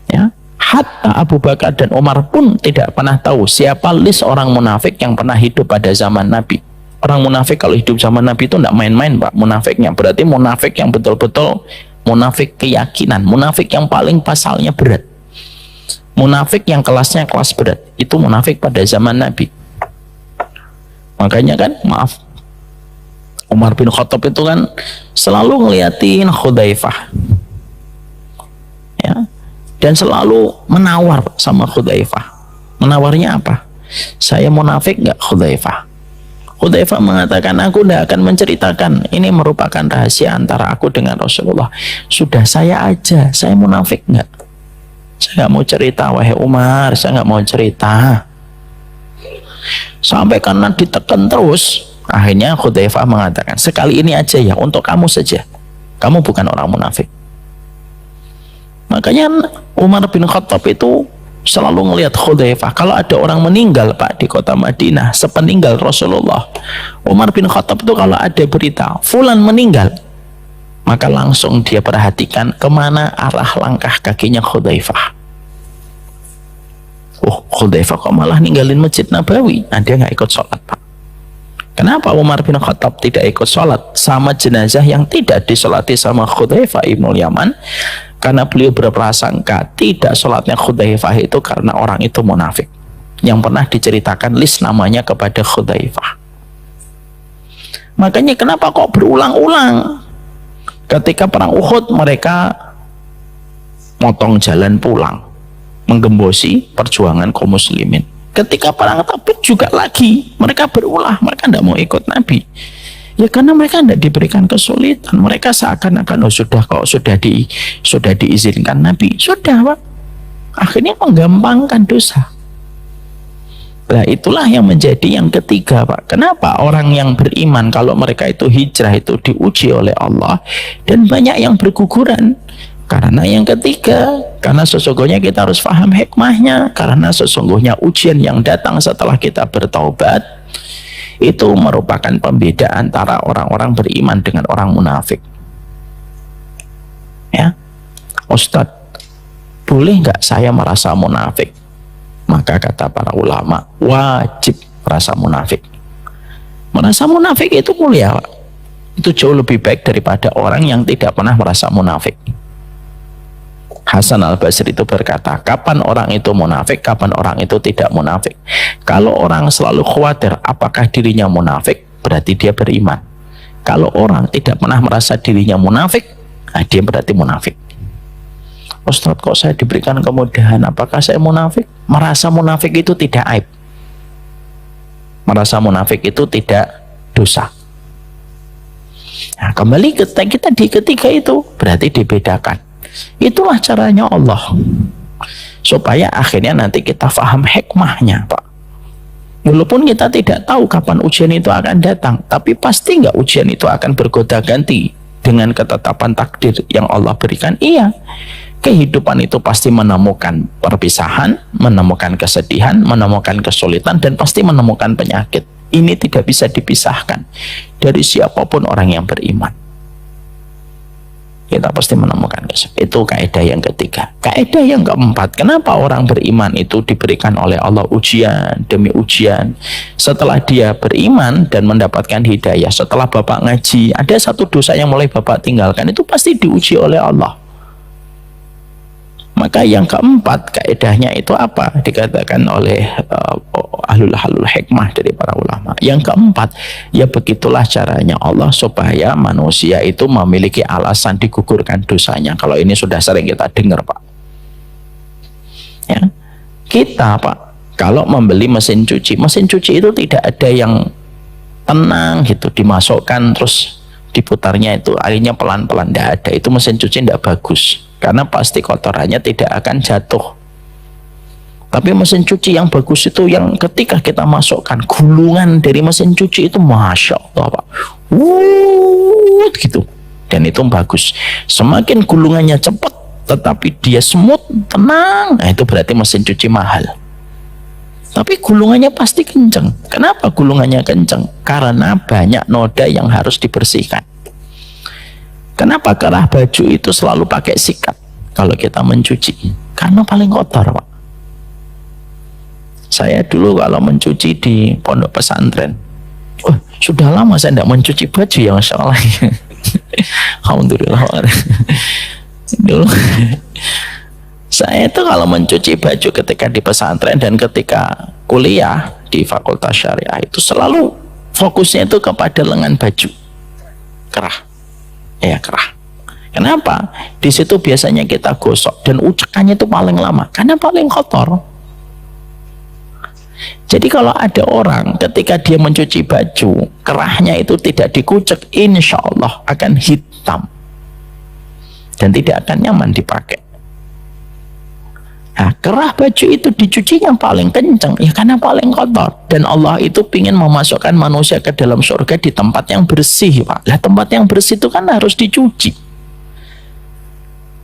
Ya. Hatta Abu Bakar dan Umar pun tidak pernah tahu siapa list orang munafik yang pernah hidup pada zaman Nabi. Orang munafik kalau hidup zaman Nabi itu tidak main-main, Pak, munafiknya. Berarti munafik yang betul-betul munafik keyakinan, munafik yang paling pasalnya berat, munafik yang kelasnya kelas berat. Itu munafik pada zaman Nabi. Makanya kan, maaf, Umar bin Khattab itu kan selalu ngeliatin Hudzaifah, ya, dan selalu menawar sama Hudzaifah. Menawarnya apa? Saya munafik nggak, Hudzaifah? Hudzaifah mengatakan, aku tidak akan menceritakan, ini merupakan rahasia antara aku dengan Rasulullah. Sudah saya aja, saya munafik nggak? Saya nggak mau cerita, wahai Umar, saya nggak mau cerita. Sampai karena ditekan terus, akhirnya Hudzaifah mengatakan, sekali ini aja ya, untuk kamu saja. Kamu bukan orang munafik. Makanya Umar bin Khattab itu selalu ngelihat Hudzaifah. Kalau ada orang meninggal Pak di kota Madinah sepeninggal Rasulullah, Umar bin Khattab itu kalau ada berita fulan meninggal, maka langsung dia perhatikan kemana arah langkah kakinya Hudzaifah. Oh, Hudzaifah kok malah ninggalin Masjid Nabawi? Nah, dia nggak ikut sholat Pak. Kenapa Umar bin Khattab tidak ikut sholat sama jenazah yang tidak disolati sama Hudzaifah ibnul Yaman? Karena beliau berprasangka tidak sholatnya Hudzaifah itu karena orang itu munafik yang pernah diceritakan list namanya kepada Hudzaifah. Makanya kenapa kok berulang-ulang ketika perang Uhud mereka motong jalan pulang menggembosi perjuangan kaum muslimin. Ketika perang Tabuk juga lagi mereka berulah, mereka tidak mau ikut Nabi. Ya karena mereka tidak diberikan kesulitan. Mereka seakan-akan sudah diizinkan Nabi. Sudah Pak. Akhirnya menggampangkan dosa. Nah itulah yang menjadi yang ketiga Pak. Kenapa orang yang beriman kalau mereka itu hijrah itu diuji oleh Allah dan banyak yang berguguran? Karena yang ketiga, karena sesungguhnya kita harus paham hikmahnya. Karena sesungguhnya ujian yang datang setelah kita bertaubat itu merupakan pembeda antara orang-orang beriman dengan orang munafik. Ya, Ustadz, boleh nggak saya merasa munafik? Maka kata para ulama, wajib merasa munafik. Merasa munafik itu mulia, Pak. Itu jauh lebih baik daripada orang yang tidak pernah merasa munafik. Hasan al-Basri itu berkata, kapan orang itu munafik, kapan orang itu tidak munafik. Kalau orang selalu khawatir apakah dirinya munafik, berarti dia beriman. Kalau orang tidak pernah merasa dirinya munafik, nah dia berarti munafik. Ustadz, kok saya diberikan kemudahan, apakah saya munafik? Merasa munafik itu tidak aib. Merasa munafik itu tidak dosa. Nah, kembali kita di ketiga itu berarti dibedakan. Itulah caranya Allah supaya akhirnya nanti kita faham hikmahnya Pak. Walaupun kita tidak tahu kapan ujian itu akan datang, tapi pasti nggak ujian itu akan bergonta ganti dengan ketetapan takdir yang Allah berikan. Iya, kehidupan itu pasti menemukan perpisahan, menemukan kesedihan, menemukan kesulitan, dan pasti menemukan penyakit. Ini tidak bisa dipisahkan dari siapapun orang yang beriman. Kita pasti menemukan itu. Kaidah yang ketiga. Kaidah yang keempat, kenapa orang beriman itu diberikan oleh Allah ujian demi ujian? Setelah dia beriman dan mendapatkan hidayah, setelah Bapak ngaji, ada satu dosa yang mulai Bapak tinggalkan, itu pasti diuji oleh Allah. Maka yang keempat kaidahnya itu apa? Dikatakan oleh ahlul hikmah dari para ulama. Yang keempat, ya begitulah caranya Allah supaya manusia itu memiliki alasan digugurkan dosanya. Kalau ini sudah sering kita dengar Pak. Ya, kita Pak, kalau membeli mesin cuci itu tidak ada yang tenang gitu, dimasukkan terus diputarnya itu airnya pelan-pelan, tidak ada. Itu mesin cuci tidak bagus. Karena pasti kotorannya tidak akan jatuh. Tapi mesin cuci yang bagus itu yang ketika kita masukkan gulungan dari mesin cuci itu Masya Allah Pak, gitu. Dan itu bagus. Semakin gulungannya cepat tetapi dia smooth, tenang, nah itu berarti mesin cuci mahal. Tapi gulungannya pasti kenceng. Kenapa gulungannya kenceng? Karena banyak noda yang harus dibersihkan. Kenapa kerah baju itu selalu pakai sikat kalau kita mencuci? Karena paling kotor Pak. Saya dulu kalau mencuci di pondok pesantren, sudah lama saya tidak mencuci baju ya Masya Allah. Alhamdulillah. Dulu saya itu kalau mencuci baju ketika di pesantren dan ketika kuliah di Fakultas Syariah itu selalu fokusnya itu kepada lengan baju kerah. Ya kerah. Kenapa? Di situ biasanya kita gosok dan ucekannya itu paling lama karena paling kotor. Jadi kalau ada orang ketika dia mencuci baju kerahnya itu tidak dikucek, insya Allah akan hitam dan tidak akan nyaman dipakai. Nah, kerah baju itu dicuci yang paling kencang ya karena paling kotor, dan Allah itu ingin memasukkan manusia ke dalam surga di tempat yang bersih Pak. Lah tempat yang bersih itu kan harus dicuci.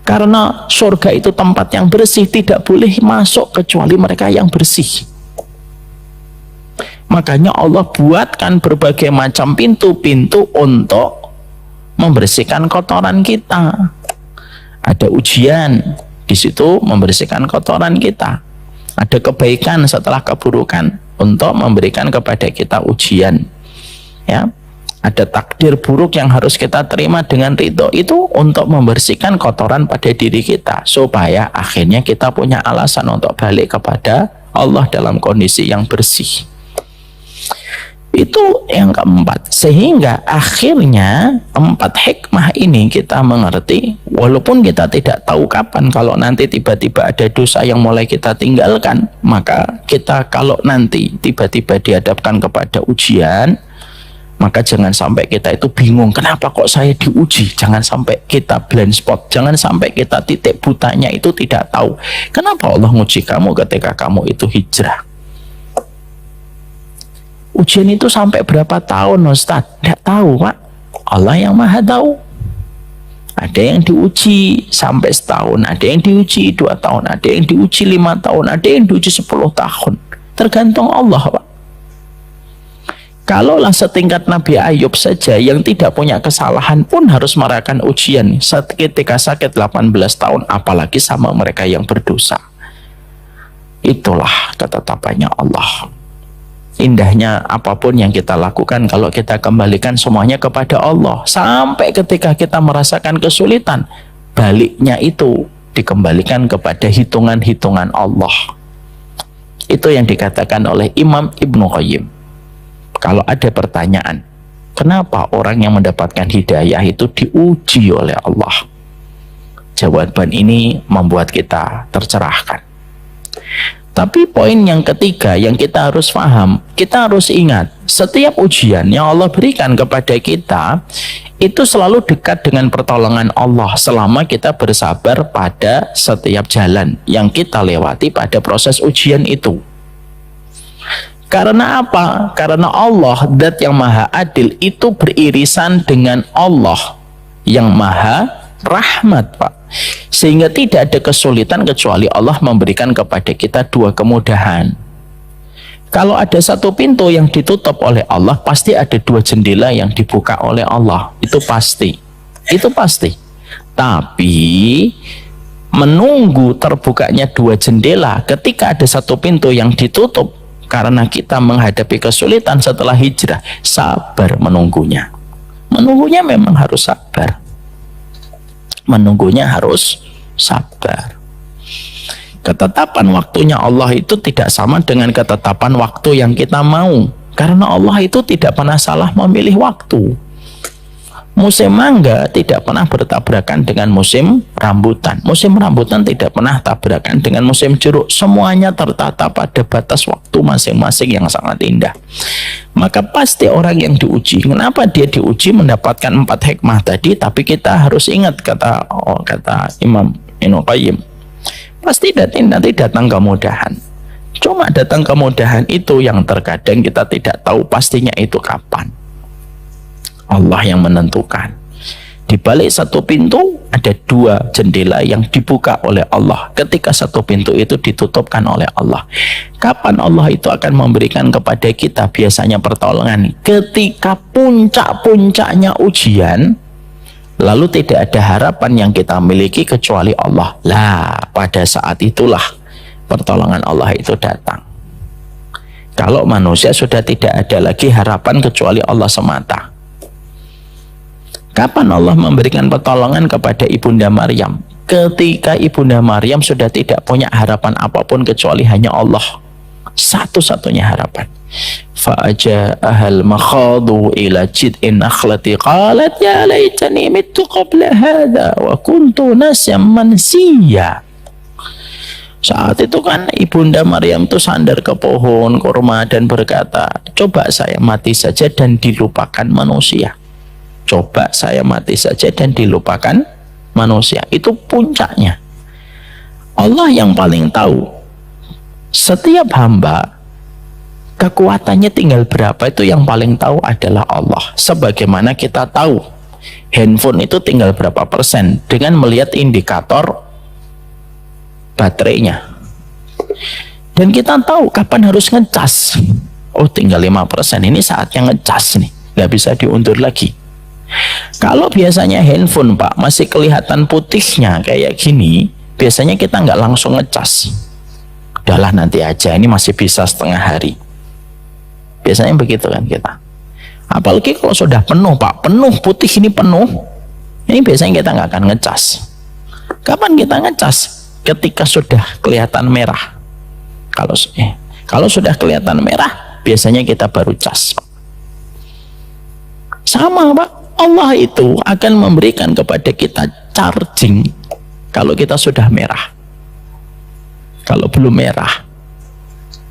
Karena surga itu tempat yang bersih, tidak boleh masuk kecuali mereka yang bersih. Makanya Allah buatkan berbagai macam pintu-pintu untuk membersihkan kotoran kita. Ada ujian, di situ membersihkan kotoran kita. Ada kebaikan setelah keburukan untuk memberikan kepada kita ujian. Ya. Ada takdir buruk yang harus kita terima dengan ridho, itu untuk membersihkan kotoran pada diri kita, supaya akhirnya kita punya alasan untuk balik kepada Allah dalam kondisi yang bersih. Itu yang keempat. Sehingga akhirnya 4 hikmah ini kita mengerti, walaupun kita tidak tahu kapan, kalau nanti tiba-tiba ada dosa yang mulai kita tinggalkan, maka kita kalau nanti tiba-tiba dihadapkan kepada ujian, maka jangan sampai kita itu bingung, kenapa kok saya diuji. Jangan sampai kita blind spot, jangan sampai kita titik butanya itu tidak tahu. Kenapa Allah nguji kamu ketika kamu itu hijrah? Ujian itu sampai berapa tahun, Ustaz? Tidak tahu, Pak. Allah yang maha tahu. Ada yang diuji sampai setahun, ada yang diuji 2 tahun, ada yang diuji 5 tahun, ada yang diuji 10 tahun. Tergantung Allah, Pak. Kalaulah setingkat Nabi Ayub saja yang tidak punya kesalahan pun harus merasakan ujian ketika sakit 18 tahun, apalagi sama mereka yang berdosa. Itulah ketetapannya Allah. Indahnya apapun yang kita lakukan kalau kita kembalikan semuanya kepada Allah. Sampai ketika kita merasakan kesulitan, baliknya itu dikembalikan kepada hitungan-hitungan Allah. Itu yang dikatakan oleh Imam Ibnu Qayyim. Kalau ada pertanyaan, kenapa orang yang mendapatkan hidayah itu diuji oleh Allah? Jawaban ini membuat kita tercerahkan. Tapi poin yang ketiga yang kita harus paham, kita harus ingat, setiap ujian yang Allah berikan kepada kita, itu selalu dekat dengan pertolongan Allah selama kita bersabar pada setiap jalan yang kita lewati pada proses ujian itu. Karena apa? Karena Allah, zat yang maha adil, itu beririsan dengan Allah yang maha rahmat, Pak. Sehingga tidak ada kesulitan kecuali Allah memberikan kepada kita 2 kemudahan. Kalau ada 1 pintu yang ditutup oleh Allah, pasti ada 2 jendela yang dibuka oleh Allah. Itu pasti. Itu pasti. Tapi menunggu terbukanya 2 jendela ketika ada 1 pintu yang ditutup karena kita menghadapi kesulitan setelah hijrah, sabar menunggunya. Menunggunya memang harus sabar. Menunggunya harus sabar. Ketetapan waktunya Allah itu tidak sama dengan ketetapan waktu yang kita mau. Karena Allah itu tidak pernah salah memilih waktu. Musim mangga tidak pernah bertabrakan dengan musim rambutan. Musim rambutan tidak pernah tabrakan dengan musim jeruk. Semuanya tertata pada batas waktu masing-masing yang sangat indah. Maka pasti orang yang diuji, kenapa dia diuji mendapatkan 4 hikmah tadi, tapi kita harus ingat kata Imam Ibnu Qayyim, pasti nanti datang kemudahan. Cuma datang kemudahan itu yang terkadang kita tidak tahu pastinya itu kapan. Allah yang menentukan. Di balik 1 pintu ada 2 jendela yang dibuka oleh Allah. Ketika 1 pintu itu ditutupkan oleh Allah, kapan Allah itu akan memberikan kepada kita biasanya pertolongan? Ketika puncak-puncaknya ujian, lalu tidak ada harapan yang kita miliki kecuali Allah. Lah, pada saat itulah pertolongan Allah itu datang. Kalau manusia sudah tidak ada lagi harapan kecuali Allah semata. Kapan Allah memberikan pertolongan kepada Ibunda Maryam? Ketika Ibunda Maryam sudah tidak punya harapan apapun kecuali hanya Allah. Satu-satunya harapan. Fa'aja'ahal makhadu ila jid'in nakhlati qalat ya laitani mittu qabla hadha wa kuntu nasyam mansiya. Saat itu kan Ibunda Maryam itu sandar ke pohon kurma dan berkata, coba saya mati saja dan dilupakan manusia. Coba saya mati saja dan dilupakan manusia. Itu puncaknya. Allah yang paling tahu. Setiap hamba kekuatannya tinggal berapa, itu yang paling tahu adalah Allah. Sebagaimana kita tahu handphone itu tinggal berapa persen dengan melihat indikator baterainya. Dan kita tahu kapan harus ngecas. Oh, tinggal 5%, ini saatnya ngecas nih, nggak bisa diundur lagi. Kalau biasanya handphone Pak masih kelihatan putihnya kayak gini, biasanya kita nggak langsung ngecas. Udahlah nanti aja, ini masih bisa setengah hari. Biasanya begitu kan kita. Apalagi kalau sudah penuh Pak, penuh putih ini penuh, ini biasanya kita nggak akan ngecas. Kapan kita ngecas? Ketika sudah kelihatan merah. Kalau sudah kelihatan merah, biasanya kita baru cas. Sama Pak, Allah itu akan memberikan kepada kita charging kalau kita sudah merah. Kalau belum merah,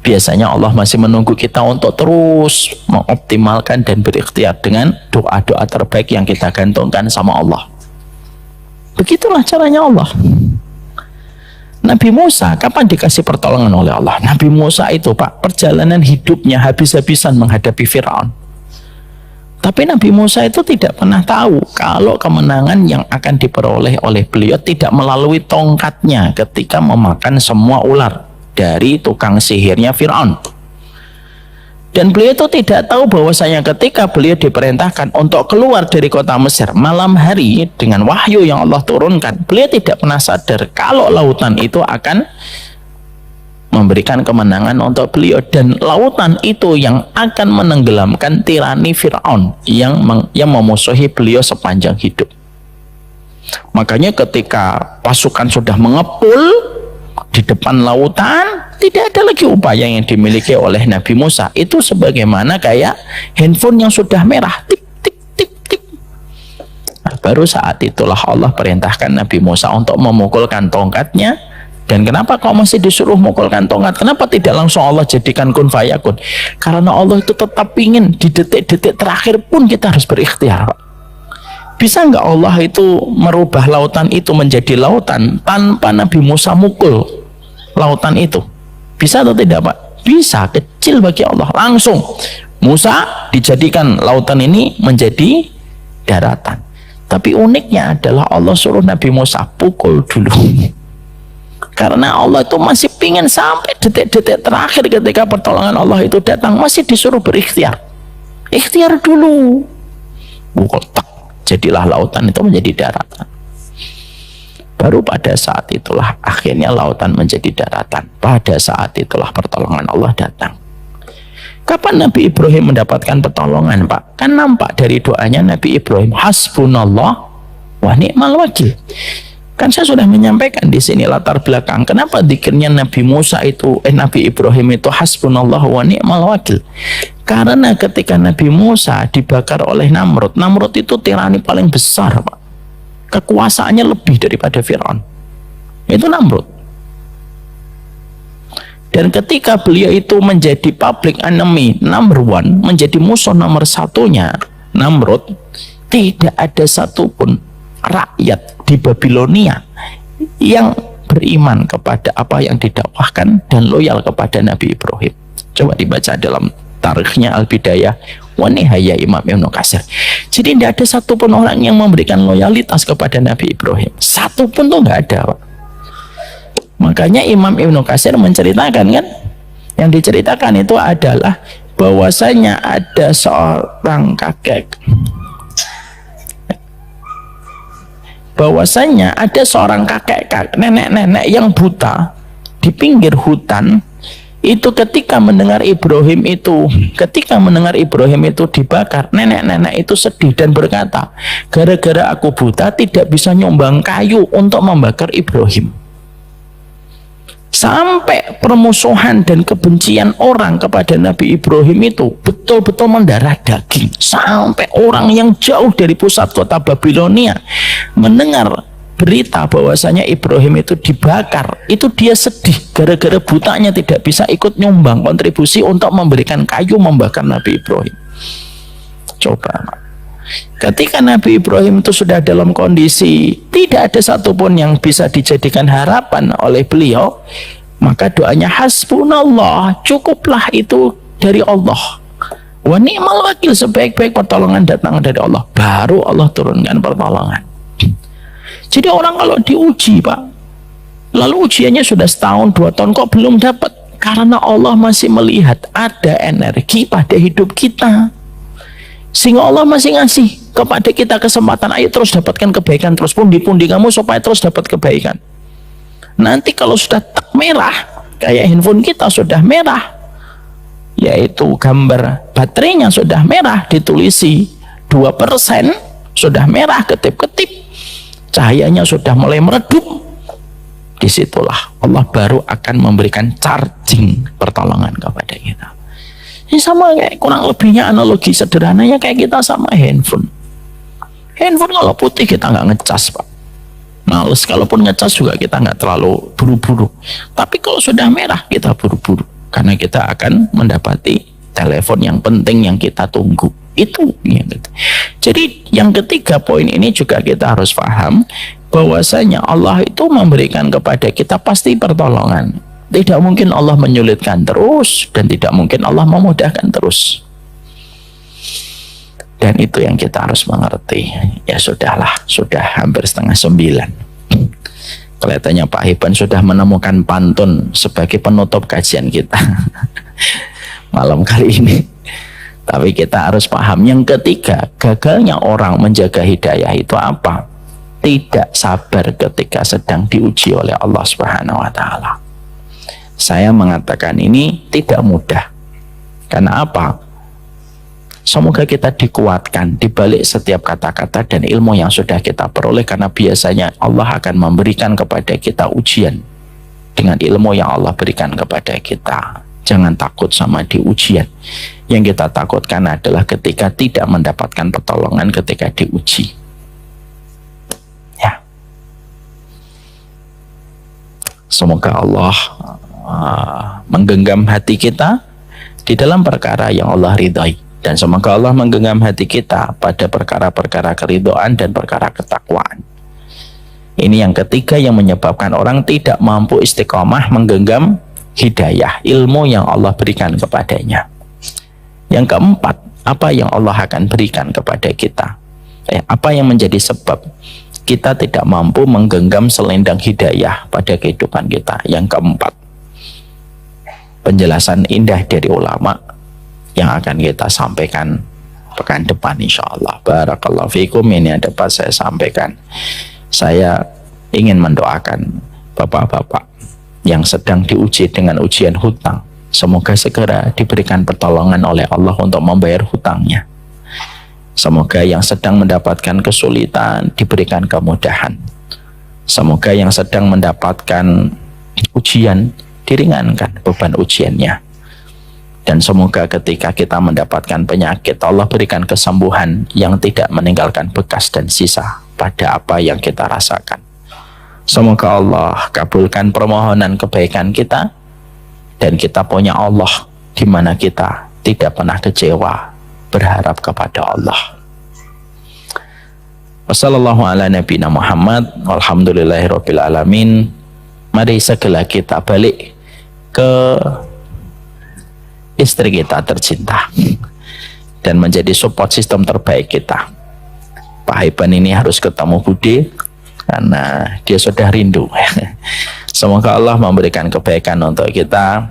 biasanya Allah masih menunggu kita untuk terus mengoptimalkan dan berikhtiar dengan doa-doa terbaik yang kita gantungkan sama Allah. Begitulah caranya Allah. Nabi Musa kapan dikasih pertolongan oleh Allah? Nabi Musa itu Pak, perjalanan hidupnya habis-habisan menghadapi Firaun. Tapi Nabi Musa itu tidak pernah tahu kalau kemenangan yang akan diperoleh oleh beliau tidak melalui tongkatnya ketika memakan semua ular dari tukang sihirnya Firaun. Dan beliau itu tidak tahu bahwasanya ketika beliau diperintahkan untuk keluar dari kota Mesir malam hari dengan wahyu yang Allah turunkan, beliau tidak pernah sadar kalau lautan itu akan memberikan kemenangan untuk beliau, dan lautan itu yang akan menenggelamkan tirani Firaun yang memusuhi beliau sepanjang hidup. Makanya ketika pasukan sudah mengepul di depan lautan, tidak ada lagi upaya yang dimiliki oleh Nabi Musa. Itu sebagaimana kayak handphone yang sudah merah, tip tip tip tip. Nah, baru saat itulah Allah perintahkan Nabi Musa untuk memukulkan tongkatnya. Dan kenapa kau masih disuruh memukulkan tongkat? Kenapa tidak langsung Allah jadikan kun fayakun? Karena Allah itu tetap ingin di detik-detik terakhir pun kita harus berikhtiar, Pak. Bisa nggak Allah itu merubah lautan itu menjadi lautan tanpa Nabi Musa mukul lautan itu? Bisa atau tidak Pak? Bisa, kecil bagi Allah. Langsung Musa dijadikan lautan ini menjadi daratan. Tapi uniknya adalah Allah suruh Nabi Musa pukul dulu. Karena Allah itu masih pingin sampai detik-detik terakhir ketika pertolongan Allah itu datang, masih disuruh berikhtiar. Ikhtiar dulu. Pukul tak, jadilah lautan itu menjadi daratan. Baru pada saat itulah akhirnya lautan menjadi daratan. Pada saat itulah pertolongan Allah datang. Kapan Nabi Ibrahim mendapatkan pertolongan, Pak? Kan nampak dari doanya Nabi Ibrahim, hasbunallah wa ni'mal wakil. Kan saya sudah menyampaikan di sini latar belakang kenapa zikirnya Nabi Ibrahim itu hasbunallah wa ni'mal wakil. Karena ketika Nabi Musa dibakar oleh Namrud itu tirani paling besar, Pak. Kekuasaannya lebih daripada Firaun. Itu Namrud. Dan ketika beliau itu menjadi public enemy number one, menjadi musuh nomor satunya Namrud, tidak ada satupun rakyat di Babilonia yang beriman kepada apa yang didakwahkan dan loyal kepada Nabi Ibrahim. Coba dibaca dalam tarikhnya Al-Bidayah wa Nihayah Imam Ibnu Katsir. Jadi tidak ada satupun orang yang memberikan loyalitas kepada Nabi Ibrahim. Satupun tuh nggak ada, Pak. Makanya Imam Ibnu Katsir menceritakan, kan, yang diceritakan itu adalah bahwasanya ada seorang kakek, bahwasanya ada seorang nenek-nenek yang buta di pinggir hutan itu ketika mendengar Ibrahim itu dibakar, nenek-nenek itu sedih dan berkata, gara-gara aku buta tidak bisa nyumbang kayu untuk membakar Ibrahim. Sampai permusuhan dan kebencian orang kepada Nabi Ibrahim itu betul-betul mendarah daging. Sampai orang yang jauh dari pusat kota Babilonia mendengar berita bahwasanya Ibrahim itu dibakar, itu dia sedih gara-gara butanya tidak bisa ikut nyumbang kontribusi untuk memberikan kayu membakar Nabi Ibrahim. Coba, ketika Nabi Ibrahim itu sudah dalam kondisi tidak ada satupun yang bisa dijadikan harapan oleh beliau, maka doanya hasbunallah, cukuplah itu dari Allah, Wa ni'mal wakil, sebaik-baik pertolongan datang dari Allah, baru Allah turunkan pertolongan. Jadi orang kalau diuji, Pak, lalu ujiannya sudah setahun, 2 tahun, kok belum dapat? Karena Allah masih melihat ada energi pada hidup kita, sehingga Allah masih ngasih kepada kita kesempatan, ayo terus dapatkan kebaikan, terus pundi-pundi kamu supaya terus dapat kebaikan. Nanti kalau sudah tak merah, kayak handphone kita sudah merah, yaitu gambar baterainya sudah merah, ditulisi 2%, sudah merah, ketip-ketip, cahayanya sudah mulai meredup, disitulah Allah baru akan memberikan charging pertolongan kepada kita. Ini sama kayak, kurang lebihnya analogi sederhananya kayak kita sama handphone. Handphone kalau putih kita nggak ngecas, Pak, males. Kalaupun ngecas juga kita nggak terlalu buru-buru. Tapi kalau sudah merah kita buru-buru, karena kita akan mendapati telepon yang penting yang kita tunggu. Itu yang ketiga. Jadi yang ketiga poin ini juga kita harus paham bahwasanya Allah itu memberikan kepada kita pasti pertolongan. Tidak mungkin Allah menyulitkan terus, dan tidak mungkin Allah memudahkan terus. Dan itu yang kita harus mengerti. Ya sudahlah, sudah hampir 8:30. Kelihatannya Pak Hiban sudah menemukan pantun sebagai penutup kajian kita malam kali ini. Tapi kita harus paham yang ketiga, gagalnya orang menjaga hidayah itu apa? Tidak sabar ketika sedang diuji oleh Allah Subhanahu wa Ta'ala. Saya mengatakan ini tidak mudah. Karena apa? Semoga kita dikuatkan di balik setiap kata-kata dan ilmu yang sudah kita peroleh, karena biasanya Allah akan memberikan kepada kita ujian dengan ilmu yang Allah berikan kepada kita. Jangan takut sama di ujian. Yang kita takutkan adalah ketika tidak mendapatkan pertolongan ketika diuji. Ya. Semoga Allah menggenggam hati kita di dalam perkara yang Allah ridhai. Dan semoga Allah menggenggam hati kita pada perkara-perkara keridhaan dan perkara ketakwaan. Ini yang ketiga yang menyebabkan orang tidak mampu istiqomah menggenggam hidayah, ilmu yang Allah berikan kepadanya. Yang keempat, apa yang Allah akan berikan kepada kita? Apa yang menjadi sebab kita tidak mampu menggenggam selendang hidayah pada kehidupan kita? Yang keempat, penjelasan indah dari ulama yang akan kita sampaikan pekan depan insyaallah. Barakallahu fikum. Ini yang dapat saya sampaikan. Saya ingin mendoakan bapak-bapak yang sedang diuji dengan ujian hutang, semoga segera diberikan pertolongan oleh Allah untuk membayar hutangnya. Semoga yang sedang mendapatkan kesulitan diberikan kemudahan. Semoga yang sedang mendapatkan ujian diringankan beban ujiannya. Dan semoga ketika kita mendapatkan penyakit, Allah berikan kesembuhan yang tidak meninggalkan bekas dan sisa pada apa yang kita rasakan. Semoga Allah kabulkan permohonan kebaikan kita, dan kita punya Allah di mana kita tidak pernah kecewa berharap kepada Allah. Wassallallahu ala nabiyina Muhammad walhamdulillahirabbil alamin. Mari segera kita balik ke istri kita tercinta dan menjadi support system terbaik kita. Pak Hiban ini harus ketemu Bude karena dia sudah rindu. Semoga Allah memberikan kebaikan untuk kita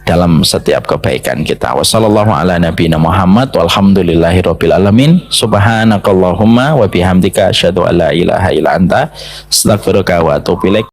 dalam setiap kebaikan kita. Wassallallahu ala nabiyina Muhammad walhamdulillahirabbil alamin. Subhanakallahumma wa bihamdika asyhadu an la ilaha illa anta astaghfiruka wa atubu ilaik.